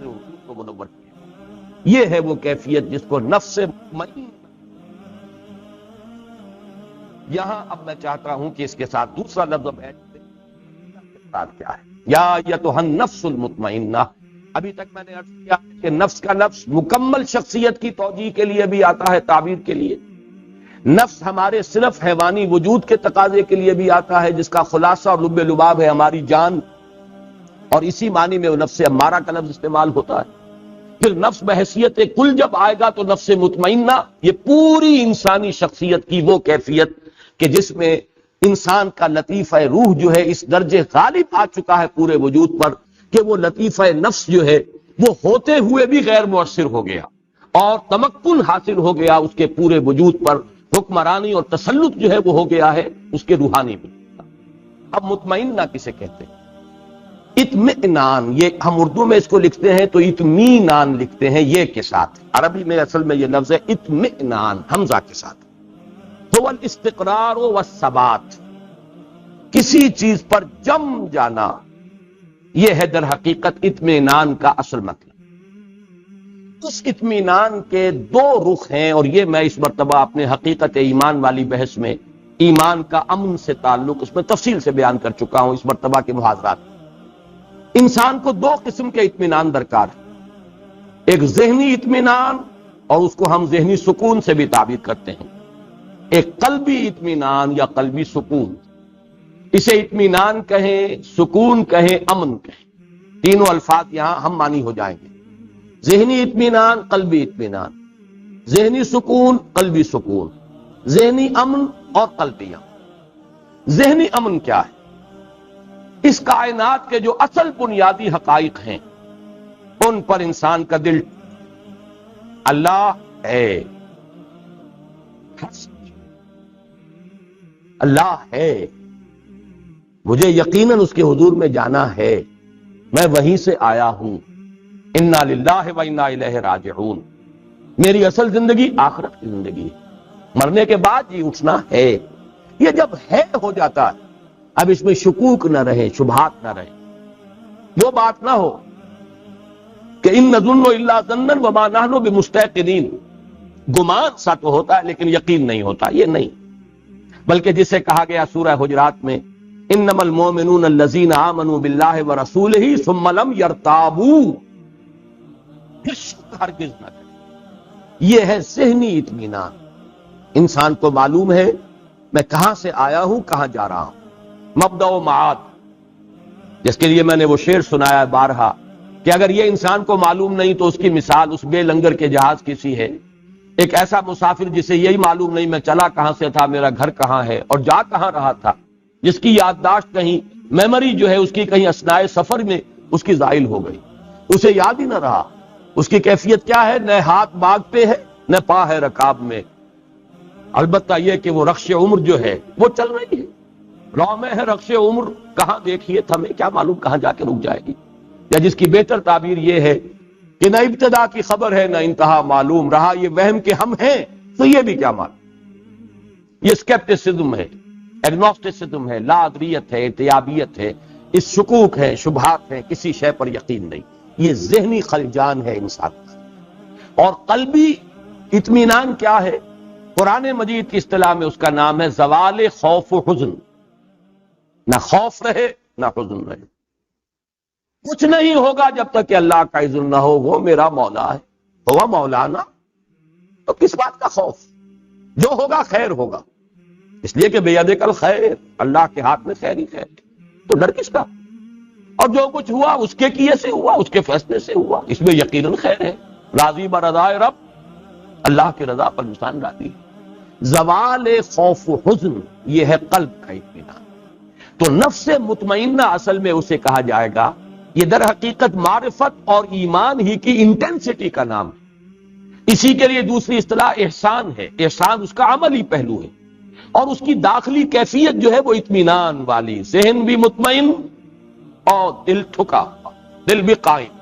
روح کو منور کیا۔ یہ ہے وہ کیفیت جس کو نفس مطمئن۔ یہاں اب میں چاہتا ہوں کہ اس کے ساتھ دوسرا لفظ اب ایڈ کیا ہے، یا ایتھا النفس المطمئنہ۔ ابھی تک میں نے عرض کیا کہ نفس کا لفظ مکمل شخصیت کی توجیہ کے لیے بھی آتا ہے، تعبیر کے لیے۔ نفس ہمارے صرف حیوانی وجود کے تقاضے کے لیے بھی آتا ہے، جس کا خلاصہ اور لب لباب ہے ہماری جان، اور اسی معنی میں وہ نفس امارہ کا لفظ استعمال ہوتا ہے۔ پھر نفس بحیثیت کل جب آئے گا تو نفس مطمئنہ، یہ پوری انسانی شخصیت کی وہ کیفیت کہ جس میں انسان کا لطیفہ روح جو ہے اس درجے غالب آ چکا ہے پورے وجود پر کہ وہ لطیفہ نفس جو ہے وہ ہوتے ہوئے بھی غیر مؤثر ہو گیا، اور تمکن حاصل ہو گیا اس کے پورے وجود پر، حکمرانی اور تسلط جو ہے وہ ہو گیا ہے اس کے روحانی بھی۔ اب مطمئنہ کسے کہتے ہیں؟ اطمئنان، یہ ہم اردو میں اس کو لکھتے ہیں تو اطمینان لکھتے ہیں یہ کے ساتھ، عربی میں اصل میں یہ لفظ ہے اطمئنان حمزہ کے ساتھ۔ هو الاستقرار والثبات، کسی چیز پر جم جانا، یہ ہے در حقیقت اطمینان کا اصل مطلب۔ اس اطمینان کے دو رخ ہیں، اور یہ میں اس مرتبہ اپنے حقیقت ایمان والی بحث میں ایمان کا امن سے تعلق اس میں تفصیل سے بیان کر چکا ہوں اس مرتبہ کے محاضرات۔ انسان کو دو قسم کے اطمینان درکار ہے، ایک ذہنی اطمینان، اور اس کو ہم ذہنی سکون سے بھی تعبیر کرتے ہیں، ایک قلبی اطمینان یا قلبی سکون، اسے اطمینان کہیں، سکون کہیں، امن کہیں، تینوں الفاظ یہاں ہم معنی ہو جائیں گے۔ ذہنی اطمینان، قلبی اطمینان، ذہنی سکون، قلبی سکون، ذہنی امن اور قلبی امن۔ ذہنی امن کیا ہے؟ اس کائنات کے جو اصل بنیادی حقائق ہیں ان پر انسان کا دل، اللہ ہے، اللہ ہے، مجھے یقیناً اس کے حضور میں جانا ہے، میں وہیں سے آیا ہوں، انا للہ و انا الیہ راجعون، میری اصل زندگی آخرت کی زندگی ہے، مرنے کے بعد جی اٹھنا ہے۔ یہ جب ہے ہو جاتا ہے، اب اس میں شکوک نہ رہے، شبہات نہ رہے، وہ بات نہ ہو کہ ان نظن الا ظنا وما نحن بمستيقنين، گمان سا تو ہوتا ہے لیکن یقین نہیں ہوتا، یہ نہیں، بلکہ جسے کہا گیا سورہ حجرات میں انما المؤمنون الذين آمنوا بالله ورسوله ثم لم يرتابوا، ہرگز نہ کرے۔ یہ ہے ذہنی اطمینان، انسان کو معلوم ہے میں کہاں سے آیا ہوں، کہاں جا رہا ہوں، مبدأ و معاد، جس کے لیے میں نے وہ شعر سنایا ہے بارہا کہ اگر یہ انسان کو معلوم نہیں تو اس کی مثال اس بے لنگر کے جہاز کی سی ہے۔ ایک ایسا مسافر جسے یہی معلوم نہیں میں چلا کہاں سے تھا، میرا گھر کہاں ہے اور جا کہاں رہا تھا، جس کی یادداشت کہیں، میموری جو ہے اس کی کہیں اثناء سفر میں اس کی زائل ہو گئی، اسے یاد ہی نہ رہا، اس کی کیفیت کیا ہے؟ نہ ہاتھ باغ پہ ہے نہ پا ہے رکاب میں، البتہ یہ کہ وہ رخش عمر جو ہے وہ چل رہی ہے، راہ میں ہے رخش عمر، کہاں دیکھیے تھمے کیا معلوم کہاں جا کے رک جائے گی، یا جس کی بہتر تعبیر یہ ہے کہ نہ ابتدا کی خبر ہے نہ انتہا معلوم، رہا یہ وہم کہ ہم ہیں تو یہ بھی کیا معلوم۔ یہ اسکیپٹسزم ہے، ایگنوسٹسزم ہے، لا ادریت ہے، ارتیابیت ہے، اس شکوک ہے، شبہات ہیں، کسی شے پر یقین نہیں، یہ ذہنی خلجان ہے انسان کا۔ اور قلبی اطمینان کیا ہے؟ قرآن مجید کی اصطلاح میں اس کا نام ہے زوال خوف و حزن. نہ خوف رہے نہ حزن رہے. کچھ نہیں ہوگا جب تک کہ اللہ کا اذن نہ ہو. وہ میرا مولا ہے، ہوا مولانا، تو کس بات کا خوف؟ جو ہوگا خیر ہوگا، اس لیے کہ بیدک الخیر، اللہ کے ہاتھ میں خیر ہی خیر، تو ڈر کس کا؟ اور جو کچھ ہوا اس کے کیے سے ہوا، اس کے فیصلے سے ہوا، اس میں یقیناً خیر ہے. راضی برضائے رب، اللہ کی رضا پر انسان راضی ہے. زوال خوف و حزن یہ ہے قلب کا اطمینان. تو نفس مطمئنہ اصل میں اسے کہا جائے گا. یہ در حقیقت معرفت اور ایمان ہی کی انٹینسٹی کا نام ہے. اسی کے لیے دوسری اصطلاح احسان ہے. احسان اس کا عملی پہلو ہے، اور اس کی داخلی کیفیت جو ہے وہ اطمینان والی، ذہن بھی مطمئن اور دل ٹھکا، دل بھی قائم.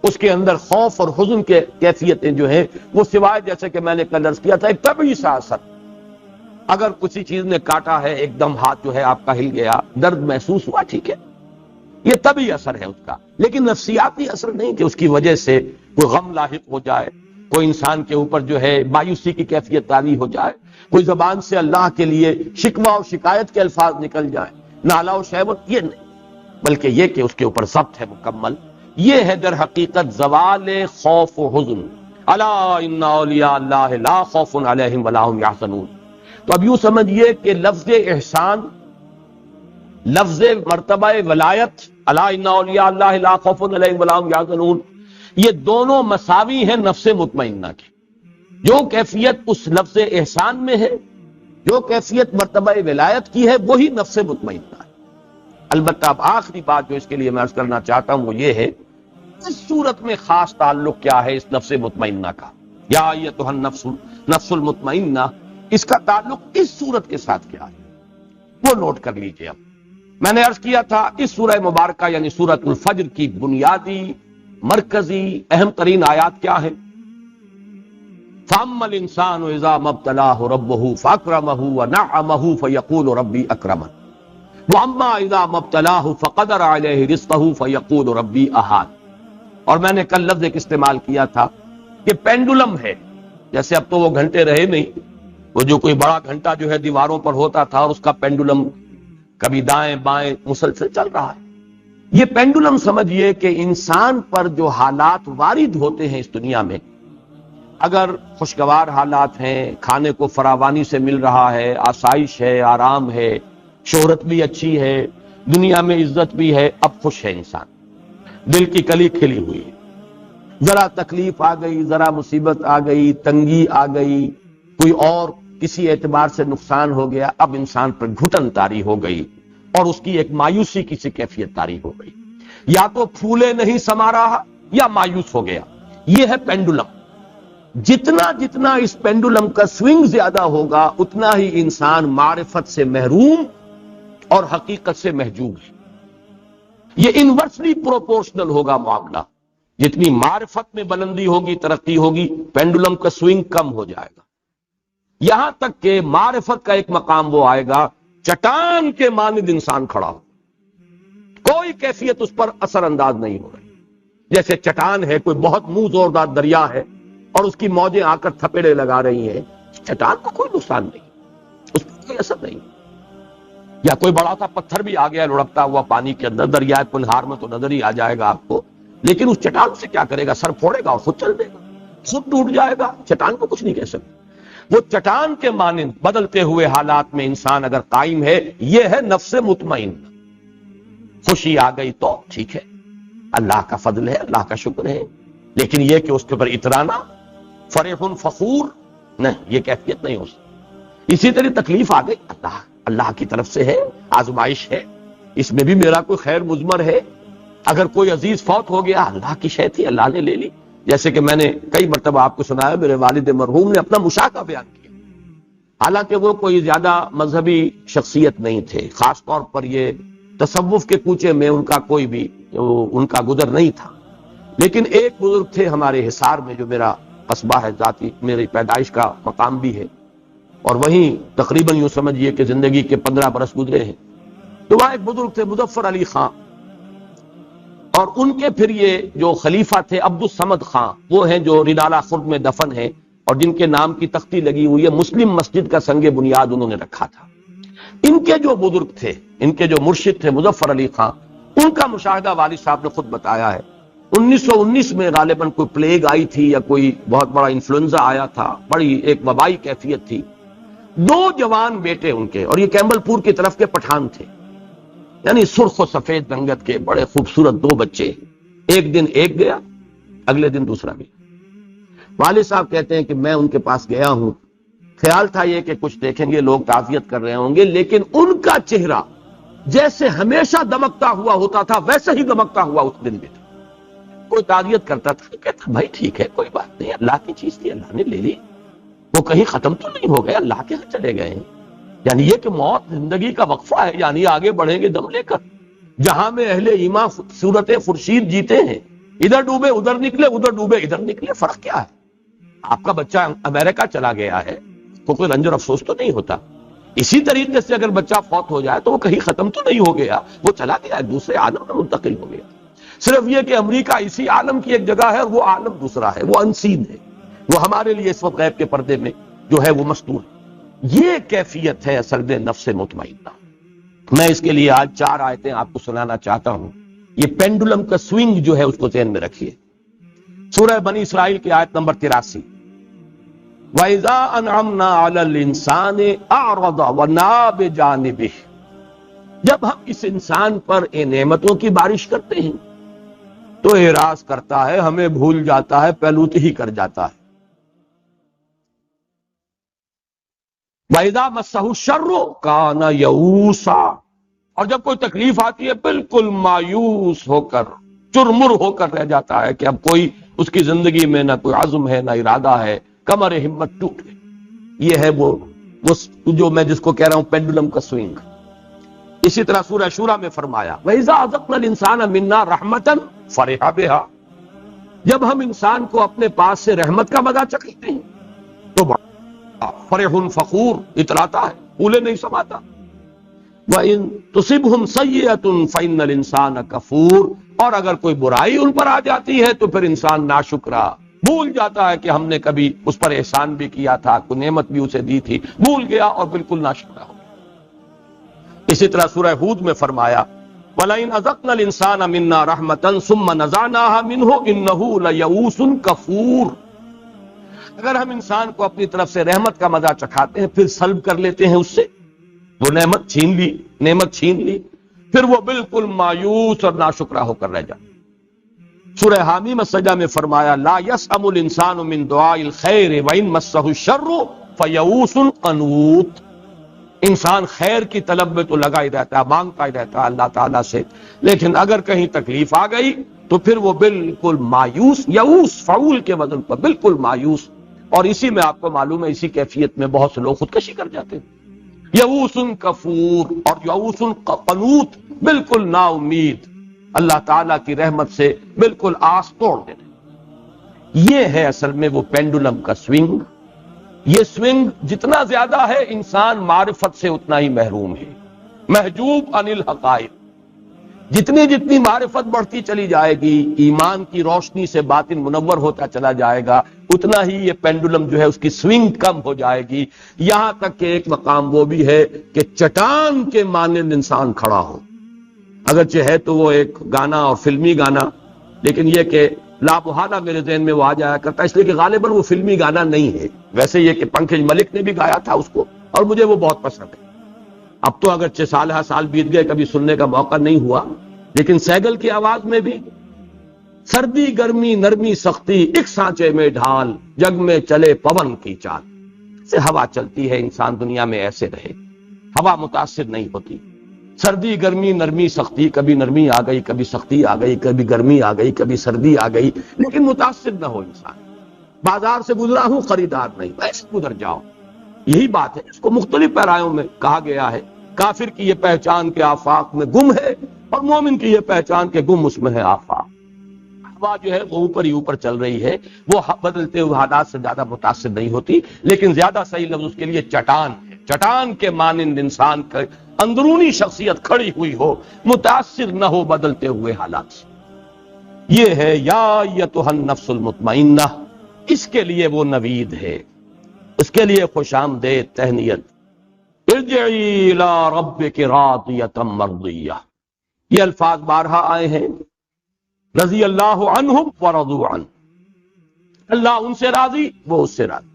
اس کے اندر خوف اور حزن کے کیفیتیں جو ہیں وہ سوائے جیسے کہ میں نے کل عرض کیا تھا ایک طبعی سا اثر. اگر کسی چیز نے کاٹا ہے، ایک دم ہاتھ جو ہے آپ کا ہل گیا، درد محسوس ہوا، ٹھیک ہے، یہ طبعی اثر ہے اس کا، لیکن نفسیاتی اثر نہیں کہ اس کی وجہ سے کوئی غم لاحق ہو جائے، کوئی انسان کے اوپر جو ہے مایوسی کی کیفیت طاری ہو جائے، کوئی زبان سے اللہ کے لیے شکوہ اور شکایت کے الفاظ نکل جائیں، نالا و شیبت، یہ نہیں، بلکہ یہ کہ اس کے اوپر ضبط ہے مکمل. یہ ہے در حقیقت زوال خوف و حزن. الا ان اولیاء اللہ لا خوف علیہم ولا هم یحزنون. تو اب یوں سمجھیے کہ لفظ احسان، لفظ مرتبہ ولایت، الا ان اولیاء اللہ لا خوف علیہم ولا هم یحزنون، یہ دونوں مساوی ہیں نفس مطمئنہ کی. جو کیفیت اس لفظ احسان میں ہے، جو کیفیت مرتبہ ولایت کی ہے، وہی نفس مطمئنہ ہے. البتہ اب آخری بات جو اس کے لیے میں عرض کرنا چاہتا ہوں وہ یہ ہے، اس صورت میں خاص تعلق کیا ہے اس نفس مطمئنہ کا. یا ایتھا النفس المطمئنہ، اس کا تعلق اس صورت کے ساتھ کیا ہے وہ نوٹ کر لیجئے. اب میں نے عرض کیا تھا اس سورہ مبارکہ یعنی سورۃ الفجر کی بنیادی مرکزی اہم ترین آیات کیا ہیں؟ فَأَمَّا الْإِنسَانُ إِذَا مَا ابْتَلَاهُ رَبُّهُ فَأَكْرَمَهُ وَنَعَّمَهُ فَيَقُولُ رَبِّي أَكْرَمَنِ وَأَمَّا إِذَا مَا ابْتَلَاهُ فَقَدَرَ عَلَيْهِ رِزْقَهُ فَيَقُولُ رَبِّي أَهَانِ. اور میں نے کل لفظ ایک استعمال کیا تھا کہ پینڈولم ہے. جیسے اب تو وہ گھنٹے رہے نہیں، وہ جو کوئی بڑا گھنٹہ جو ہے دیواروں پر ہوتا تھا اور اس کا پینڈولم کبھی دائیں بائیں مسلسل چل رہا ہے. یہ پینڈولم سمجھیے کہ انسان پر جو حالات وارد ہوتے ہیں اس دنیا میں، اگر خوشگوار حالات ہیں، کھانے کو فراوانی سے مل رہا ہے، آسائش ہے، آرام ہے، شہرت بھی اچھی ہے، دنیا میں عزت بھی ہے، اب خوش ہے انسان، دل کی کلی کھلی ہوئی ہے. ذرا تکلیف آ گئی، ذرا مصیبت آ گئی، تنگی آ گئی، کوئی اور کسی اعتبار سے نقصان ہو گیا، اب انسان پر گھٹن طاری ہو گئی اور اس کی ایک مایوسی کی سی کیفیت طاری ہو گئی. یا تو پھولے نہیں سما رہا یا مایوس ہو گیا. یہ ہے پینڈولم. جتنا جتنا اس پینڈولم کا سوئنگ زیادہ ہوگا اتنا ہی انسان معرفت سے محروم اور حقیقت سے محجوب ہے. یہ انورسلی پروپورشنل ہوگا معاملہ. جتنی معرفت میں بلندی ہوگی، ترقی ہوگی، پینڈولم کا سوئنگ کم ہو جائے گا، یہاں تک کہ معرفت کا ایک مقام وہ آئے گا چٹان کے مانند انسان کھڑا ہو، کوئی کیفیت اس پر اثر انداز نہیں ہو رہی. جیسے چٹان ہے، کوئی بہت منہ زوردار دریا ہے اور اس کی موجیں آ کر تھپیڑے لگا رہی ہیں، چٹان کو کوئی نقصان نہیں، اس پر کوئی اثر نہیں. یا کوئی بڑا سا پتھر بھی آ گیا لڑکتا ہوا پانی کے اندر، دریائے کنہار میں تو نظر ہی آ جائے گا آپ کو، لیکن اس چٹان سے کیا کرے گا؟ سر پھوڑے گا اور خود چل دے گا، خود ٹوٹ جائے گا. چٹان کو کچھ نہیں کہہ سکتے. وہ چٹان کے مانند بدلتے ہوئے حالات میں انسان اگر قائم ہے، یہ ہے نفس مطمئن. خوشی آ گئی تو ٹھیک ہے، اللہ کا فضل ہے، اللہ کا شکر ہے، لیکن یہ کہ اس کے اوپر اترانا، فرح فخور، نہیں، یہ کیفیت نہیں ہو سکتی. اسی طرح تکلیف آ گئی، اللہ کی طرف سے ہے، آزمائش ہے، اس میں بھی میرا کوئی خیر مضمر ہے. اگر کوئی عزیز فوت ہو گیا، اللہ کی شے تھی، اللہ نے لے لی. جیسے کہ میں نے کئی مرتبہ آپ کو سنایا، میرے والد مرحوم نے اپنا مشاہدہ بیان کیا. حالانکہ وہ کوئی زیادہ مذہبی شخصیت نہیں تھے، خاص طور پر یہ تصوف کے کوچے میں ان کا کوئی بھی ان کا گزر نہیں تھا. لیکن ایک بزرگ تھے ہمارے حصار میں، جو میرا قصبہ ہے، ذاتی میری پیدائش کا مقام بھی ہے، اور وہیں تقریباً یوں سمجھیے کہ زندگی کے 15 برس گزرے ہیں. تو وہاں ایک بزرگ تھے مظفر علی خان، اور ان کے پھر یہ جو خلیفہ تھے عبد الصمد خان، وہ ہیں جو رڈالہ خرد میں دفن ہیں، اور جن کے نام کی تختی لگی ہوئی ہے، مسلم مسجد کا سنگ بنیاد انہوں نے رکھا تھا۔ ان کے جو بزرگ تھے، ان کے جو مرشد تھے مظفر علی خان، ان کا مشاہدہ والد صاحب نے خود بتایا ہے۔ 1919 میں غالباً کوئی پلیگ آئی تھی یا کوئی بہت بڑا انفلوئنزا آیا تھا، بڑی ایک وبائی کیفیت تھی۔ 2 جوان بیٹے ان کے، اور یہ کیمبل پور کی طرف کے پٹھان تھے، یعنی سرخ و سفید رنگت کے بڑے خوبصورت 2 بچے۔ ایک دن ایک گیا، اگلے دن دوسرا گیا۔ والد صاحب کہتے ہیں کہ میں ان کے پاس گیا ہوں، خیال تھا یہ کہ کچھ دیکھیں گے لوگ، تعزیت کر رہے ہوں گے، لیکن ان کا چہرہ جیسے ہمیشہ دمکتا ہوا ہوتا تھا ویسے ہی دمکتا ہوا اس دن بھی تھا۔ کوئی تعزیت کرتا تھا، کہتا بھائی ٹھیک ہے، کوئی بات نہیں، اللہ کی چیز تھی، اللہ نے لے لی، وہ کہیں ختم تو نہیں ہو گئے، اللہ کے ہاں چلے گئے ہیں۔ یعنی یہ کہ موت زندگی کا وقفہ ہے، یعنی آگے بڑھیں گے دم لے کر۔ جہاں میں اہل ایمان صورت خورشید جیتے ہیں، ادھر ڈوبے ادھر نکلے، ادھر ڈوبے ادھر نکلے، فرق کیا ہے؟ آپ کا بچہ امریکہ چلا گیا ہے تو کوئی رنج اور افسوس تو نہیں ہوتا۔ اسی طریقے سے اگر بچہ فوت ہو جائے تو وہ کہیں ختم تو نہیں ہو گیا، وہ چلا گیا ہے، دوسرے عالم میں منتقل ہو گیا۔ صرف یہ کہ امریکہ اسی عالم کی ایک جگہ ہے اور وہ عالم دوسرا ہے، وہ انسین ہے، وہ ہمارے لیے اس وقت غیب کے پردے میں جو ہے وہ مستور ہے۔ یہ کیفیت ہے اصل میں نفس مطمئنہ۔ میں اس کے لیے آج 4 آیتیں آپ کو سنانا چاہتا ہوں۔ یہ پینڈولم کا سوئنگ جو ہے اس کو ذہن میں رکھیے۔ سورہ بنی اسرائیل کی آیت نمبر 83، وَإِذَا أَنْعَمْنَا عَلَى الْإِنسَانِ أَعْرَضَ وَنَأَىٰ بِجَانِبِهِ، جب ہم اس انسان پر نعمتوں کی بارش کرتے ہیں تو اعراض کرتا ہے، ہمیں بھول جاتا ہے، پہلوت ہی کر جاتا ہے۔ وَإِذَا مَسَّهُ الشَّرُّ كَانَ يَئُوسًا، اور جب کوئی تکلیف آتی ہے بالکل مایوس ہو کر، چرمر ہو کر رہ جاتا ہے کہ اب کوئی اس کی زندگی میں نہ کوئی عزم ہے نہ ارادہ ہے، کمر ہمت ٹوٹ گئی۔ یہ ہے وہ جو میں جس کو کہہ رہا ہوں پینڈولم کا سوئنگ۔ اسی طرح سورہ شورى میں فرمایا وَإِذَا أَذَقْنَا الْإِنسَانَ مِنَّا رَحْمَةً فَرِحَ بِهَا، جب ہم انسان کو اپنے پاس سے رحمت کا مزہ چکھاتے ہیں تو بڑا فرح فخور اتراتا ہے، پھولے نہیں سماتا۔ وَإِن تُصِبْهُمْ سَيِّئَةٌ فَإِنَّ الْإِنسَانَ كَفُورٌ، اور اگر کوئی برائی ان پر آ جاتی ہے تو پھر انسان ناشکرا، بھول جاتا ہے کہ ہم نے کبھی اس پر احسان بھی کیا تھا، کوئی نعمت بھی اسے دی تھی، بھول گیا اور بالکل ناشکرا ہو گیا۔ اسی طرح سورہ ہود میں فرمایا وَلَئِنْ أَذَقْنَا الْإِنسَانَ مِنَّا رَحْمَةً ثُمَّ نَزَعْنَاهَا مِنْهُ إِنَّهُ لَيَئُوسٌ كَفُورٌ، اگر ہم انسان کو اپنی طرف سے رحمت کا مزہ چکھاتے ہیں پھر سلب کر لیتے ہیں اس سے، وہ نعمت چھین لی، پھر وہ بالکل مایوس اور ناشکرا ہو کر رہ جائے۔ سورہ حامیم السجدہ میں فرمایا لا یسأم الانسان من دعاء الخیر وان مسہ الشر فیئوس قنوط، انسان خیر کی طلب میں تو لگا ہی رہتا ہے، مانگتا ہی رہتا ہے اللہ تعالیٰ سے، لیکن اگر کہیں تکلیف آ گئی تو پھر وہ بالکل مایوس، یئوس فعول کے وزن پر بالکل مایوس، اور اسی میں آپ کو معلوم ہے اسی کیفیت میں بہت سے لوگ خودکشی کر جاتے ہیں۔ یئوس کفور اور یئوس قنوط، بالکل نا امید، اللہ تعالیٰ کی رحمت سے بالکل آس توڑ دینے۔ یہ ہے اصل میں وہ پینڈولم کا سوئنگ۔ یہ سوئنگ جتنا زیادہ ہے انسان معرفت سے اتنا ہی محروم ہے، محجوب عن الحقائق۔ جتنی معرفت بڑھتی چلی جائے گی، ایمان کی روشنی سے باطن منور ہوتا چلا جائے گا، اتنا ہی یہ پینڈولم جو ہے اس کی سوئنگ کم ہو جائے گی، یہاں تک کہ ایک مقام وہ بھی ہے کہ چٹان کے مانند انسان کھڑا ہو۔ اگرچہ ہے تو وہ ایک گانا اور فلمی گانا، لیکن یہ کہ لا محالہ میرے ذہن میں وہ آ جایا کرتا ہے، اس لیے کہ غالباً وہ فلمی گانا نہیں ہے۔ ویسے یہ کہ پنکج ملک نے بھی گایا تھا اس کو اور مجھے وہ بہت پسند ہے۔ اب تو اگرچہ سال بیت گئے، کبھی سننے کا موقع نہیں ہوا، لیکن سیگل کی آواز میں بھی سردی گرمی نرمی سختی ایک سانچے میں ڈھال، جگ میں چلے پون کی چال، سے ہوا چلتی ہے، انسان دنیا میں ایسے رہے، ہوا متاثر نہیں ہوتی۔ سردی گرمی نرمی سختی، کبھی نرمی آ گئی کبھی سختی آ گئی، کبھی گرمی آ گئی کبھی سردی آ گئی، لیکن متاثر نہ ہو انسان۔ بازار سے گزرا ہوں خریدار نہیں، ایسے گزر جاؤ، یہی بات ہے۔ اس کو مختلف پیرایوں میں کہا گیا ہے۔ کافر کی یہ پہچان کے آفاق میں گم ہے، اور مومن کی یہ پہچان کے گم اس میں ہے آفاق۔ ہوا جو ہے وہ اوپر ہی اوپر چل رہی ہے، وہ بدلتے ہوئے حالات سے زیادہ متاثر نہیں ہوتی، لیکن زیادہ صحیح لفظ اس کے لیے چٹان ہے۔ چٹان کے مانند انسان کا اندرونی شخصیت کھڑی ہوئی ہو، متاثر نہ ہو بدلتے ہوئے حالات سے۔ یہ ہے یا ایتھا النفس المطمئنہ، اس کے لیے وہ نوید ہے، اس کے لیے خوش آمدید تہنیت۔ ارجعی الی ربک راضیۃ مرضیہ، یہ الفاظ بارہا آئے ہیں، رضی اللہ عنہم ورضوا عنہ، اللہ ان سے راضی، وہ اس سے راضی۔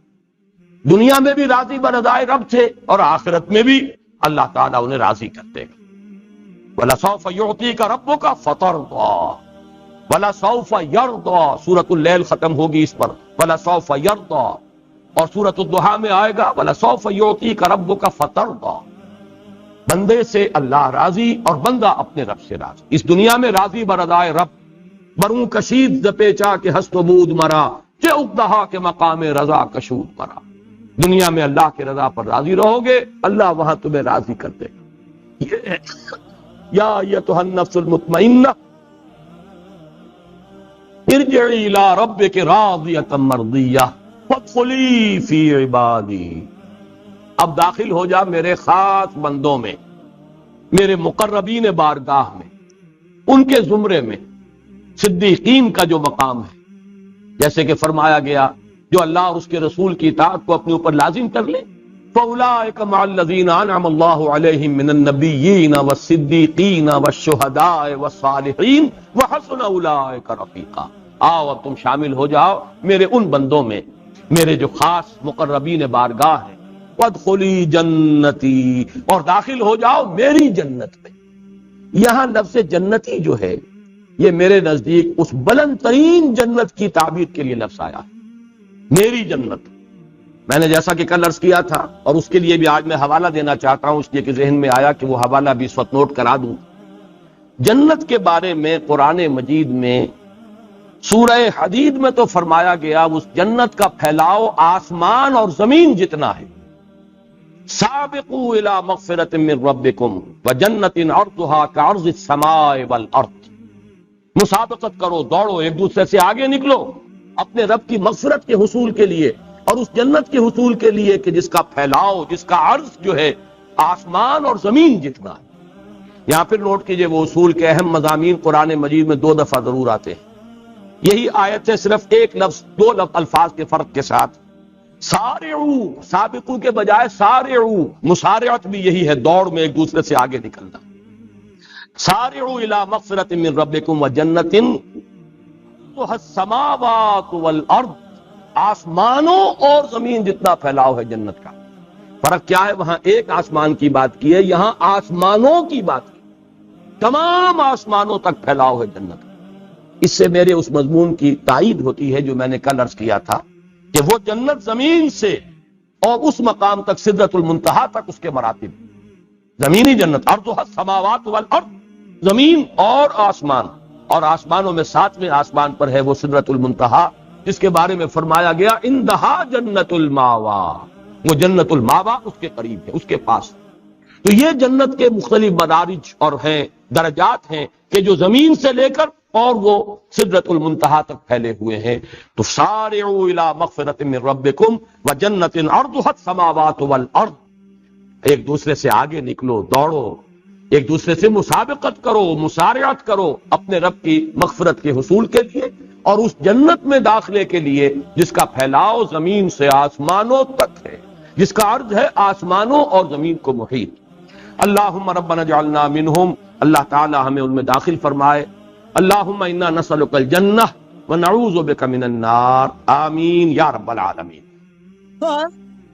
دنیا میں بھی راضی برضائے رب تھے اور آخرت میں بھی اللہ تعالیٰ انہیں راضی کرتے ہیں۔ وَلَسَوْفَ يُعْطِيكَ رَبُّكَ فَتَرْضَىٰ وَلَسَوْفَ يَرْضَىٰ، سورۃ اللیل ختم ہوگی اس پر، وَلَسَوْفَ يَرْضَىٰ، اور سورۃ الضحیٰ میں آئے گا وَلَسَوْفَ يُعْطِيكَ رَبُّكَ فَتَرْضَىٰ۔ بندے سے اللہ راضی اور بندہ اپنے رب سے راضی۔ اس دنیا میں راضی برضائے رب، بروں کشید ز پیچا کے ہست و بود مرا، چہ اقدہا کے مقام رضا کشود مرا۔ دنیا میں اللہ کے رضا پر راضی رہو گے، اللہ وہاں تمہیں راضی کر دے گا۔ یہ ہے یا ایتھا النفس المطمئنہ ارجعی الی ربک راضیۃ مرضیہ فادخلی فی عبادی، اب داخل ہو جا میرے خاص بندوں میں، میرے مقربین بارگاہ میں، ان کے زمرے میں، صدیقین کا جو مقام ہے، جیسے کہ فرمایا گیا جو اللہ اور اس کے رسول کی اطاعت کو اپنے اوپر لازم کر لے، فَأُولَٰئِكَ مَعَ الَّذِينَ أَنْعَمَ اللَّهُ عَلَيْهِم مِّنَ النَّبِيِّينَ وَالصِّدِّيقِينَ وَالشُّهَدَاءِ وَالصَّالِحِينَ وَحَسُنَ أُولَٰئِكَ رَفِيقًا۔ آؤ اب تم شامل ہو جاؤ میرے ان بندوں میں، میرے جو خاص مقربین بارگاہ ہیں، وَادْخُلِي جَنَّتِي، اور داخل ہو جاؤ میری جنت میں۔ یہاں لفظ جنتی جو ہے یہ میرے نزدیک اس بلند ترین جنت کی تعبیر کے لیے لفظ آیا ہے، میری جنت۔ میں نے جیسا کہ کل عرض کیا تھا اور اس کے لیے بھی آج میں حوالہ دینا چاہتا ہوں، اس لیے کہ ذہن میں آیا کہ وہ حوالہ بھی اس وقت نوٹ کرا دوں۔ جنت کے بارے میں قرآن مجید میں سورہ حدید میں تو فرمایا گیا اس جنت کا پھیلاؤ آسمان اور زمین جتنا ہے۔ سابقوا الی مغفرۃ من ربکم وجنۃ عرضها کعرض السماء والارض، مسابقت کرو، دوڑو، ایک دوسرے سے آگے نکلو اپنے رب کی مغفرت کے حصول کے لیے اور اس جنت کے حصول کے لیے کہ جس کا پھیلاؤ، جس کا عرض جو ہے آسمان اور زمین جتنا ہے۔ یہاں پھر نوٹ کیجئے وہ اصول کے اہم مضامین قرآن مجید میں 2 دفعہ ضرور آتے ہیں۔ یہی آیت ہے صرف ایک لفظ، 2 الفاظ کے فرق کے ساتھ، سارعو، سابقو کے بجائے سارعو، مسارعت بھی یہی ہے، دوڑ میں ایک دوسرے سے آگے نکلنا۔ سارعو الی مغفرۃ من ربکم وجنۃ عرضها السماوات والارض، آسمانوں اور زمین جتنا پھیلاؤ ہے جنت کا۔ فرق کیا ہے؟ وہاں ایک آسمان کی بات کی ہے، یہاں آسمانوں کی بات کی، تمام آسمانوں تک پھیلاؤ ہے جنت کا۔ اس سے میرے اس مضمون کی تائید ہوتی ہے جو میں نے کل عرض کیا تھا کہ وہ جنت زمین سے اور اس مقام تک سدرۃ المنتہا تک اس کے مراتب، زمینی جنت عرضها السماوات والارض، زمین اور آسمان، اور آسمانوں میں 7ویں آسمان پر ہے وہ سدرۃ المنتہا، جس کے بارے میں فرمایا گیا اندہا جنت الماوا، وہ جنت الماوا اس کے قریب ہے، اس کے پاس۔ تو یہ جنت کے مختلف مدارج اور ہیں، درجات ہیں کہ جو زمین سے لے کر اور وہ سدرۃ المنتہا تک پھیلے ہوئے ہیں۔ تو سارعوا الی مغفرۃ من ربکم وجنۃ عرضها السماوات والارض، ایک دوسرے سے آگے نکلو، دوڑو، ایک دوسرے سے مسابقت کرو، مسارعت کرو اپنے رب کی مغفرت کے حصول کے لیے اور اس جنت میں داخلے کے لیے جس کا پھیلاؤ زمین سے آسمانوں تک ہے، جس کا عرض ہے آسمانوں اور زمین کو محیط۔ اللہم ربنا اجعلنا منہم، اللہ تعالی ہمیں ان میں داخل فرمائے۔ اللہم انا نسألک الجنہ ونعوذ بک من النار، آمین یا رب العالمین۔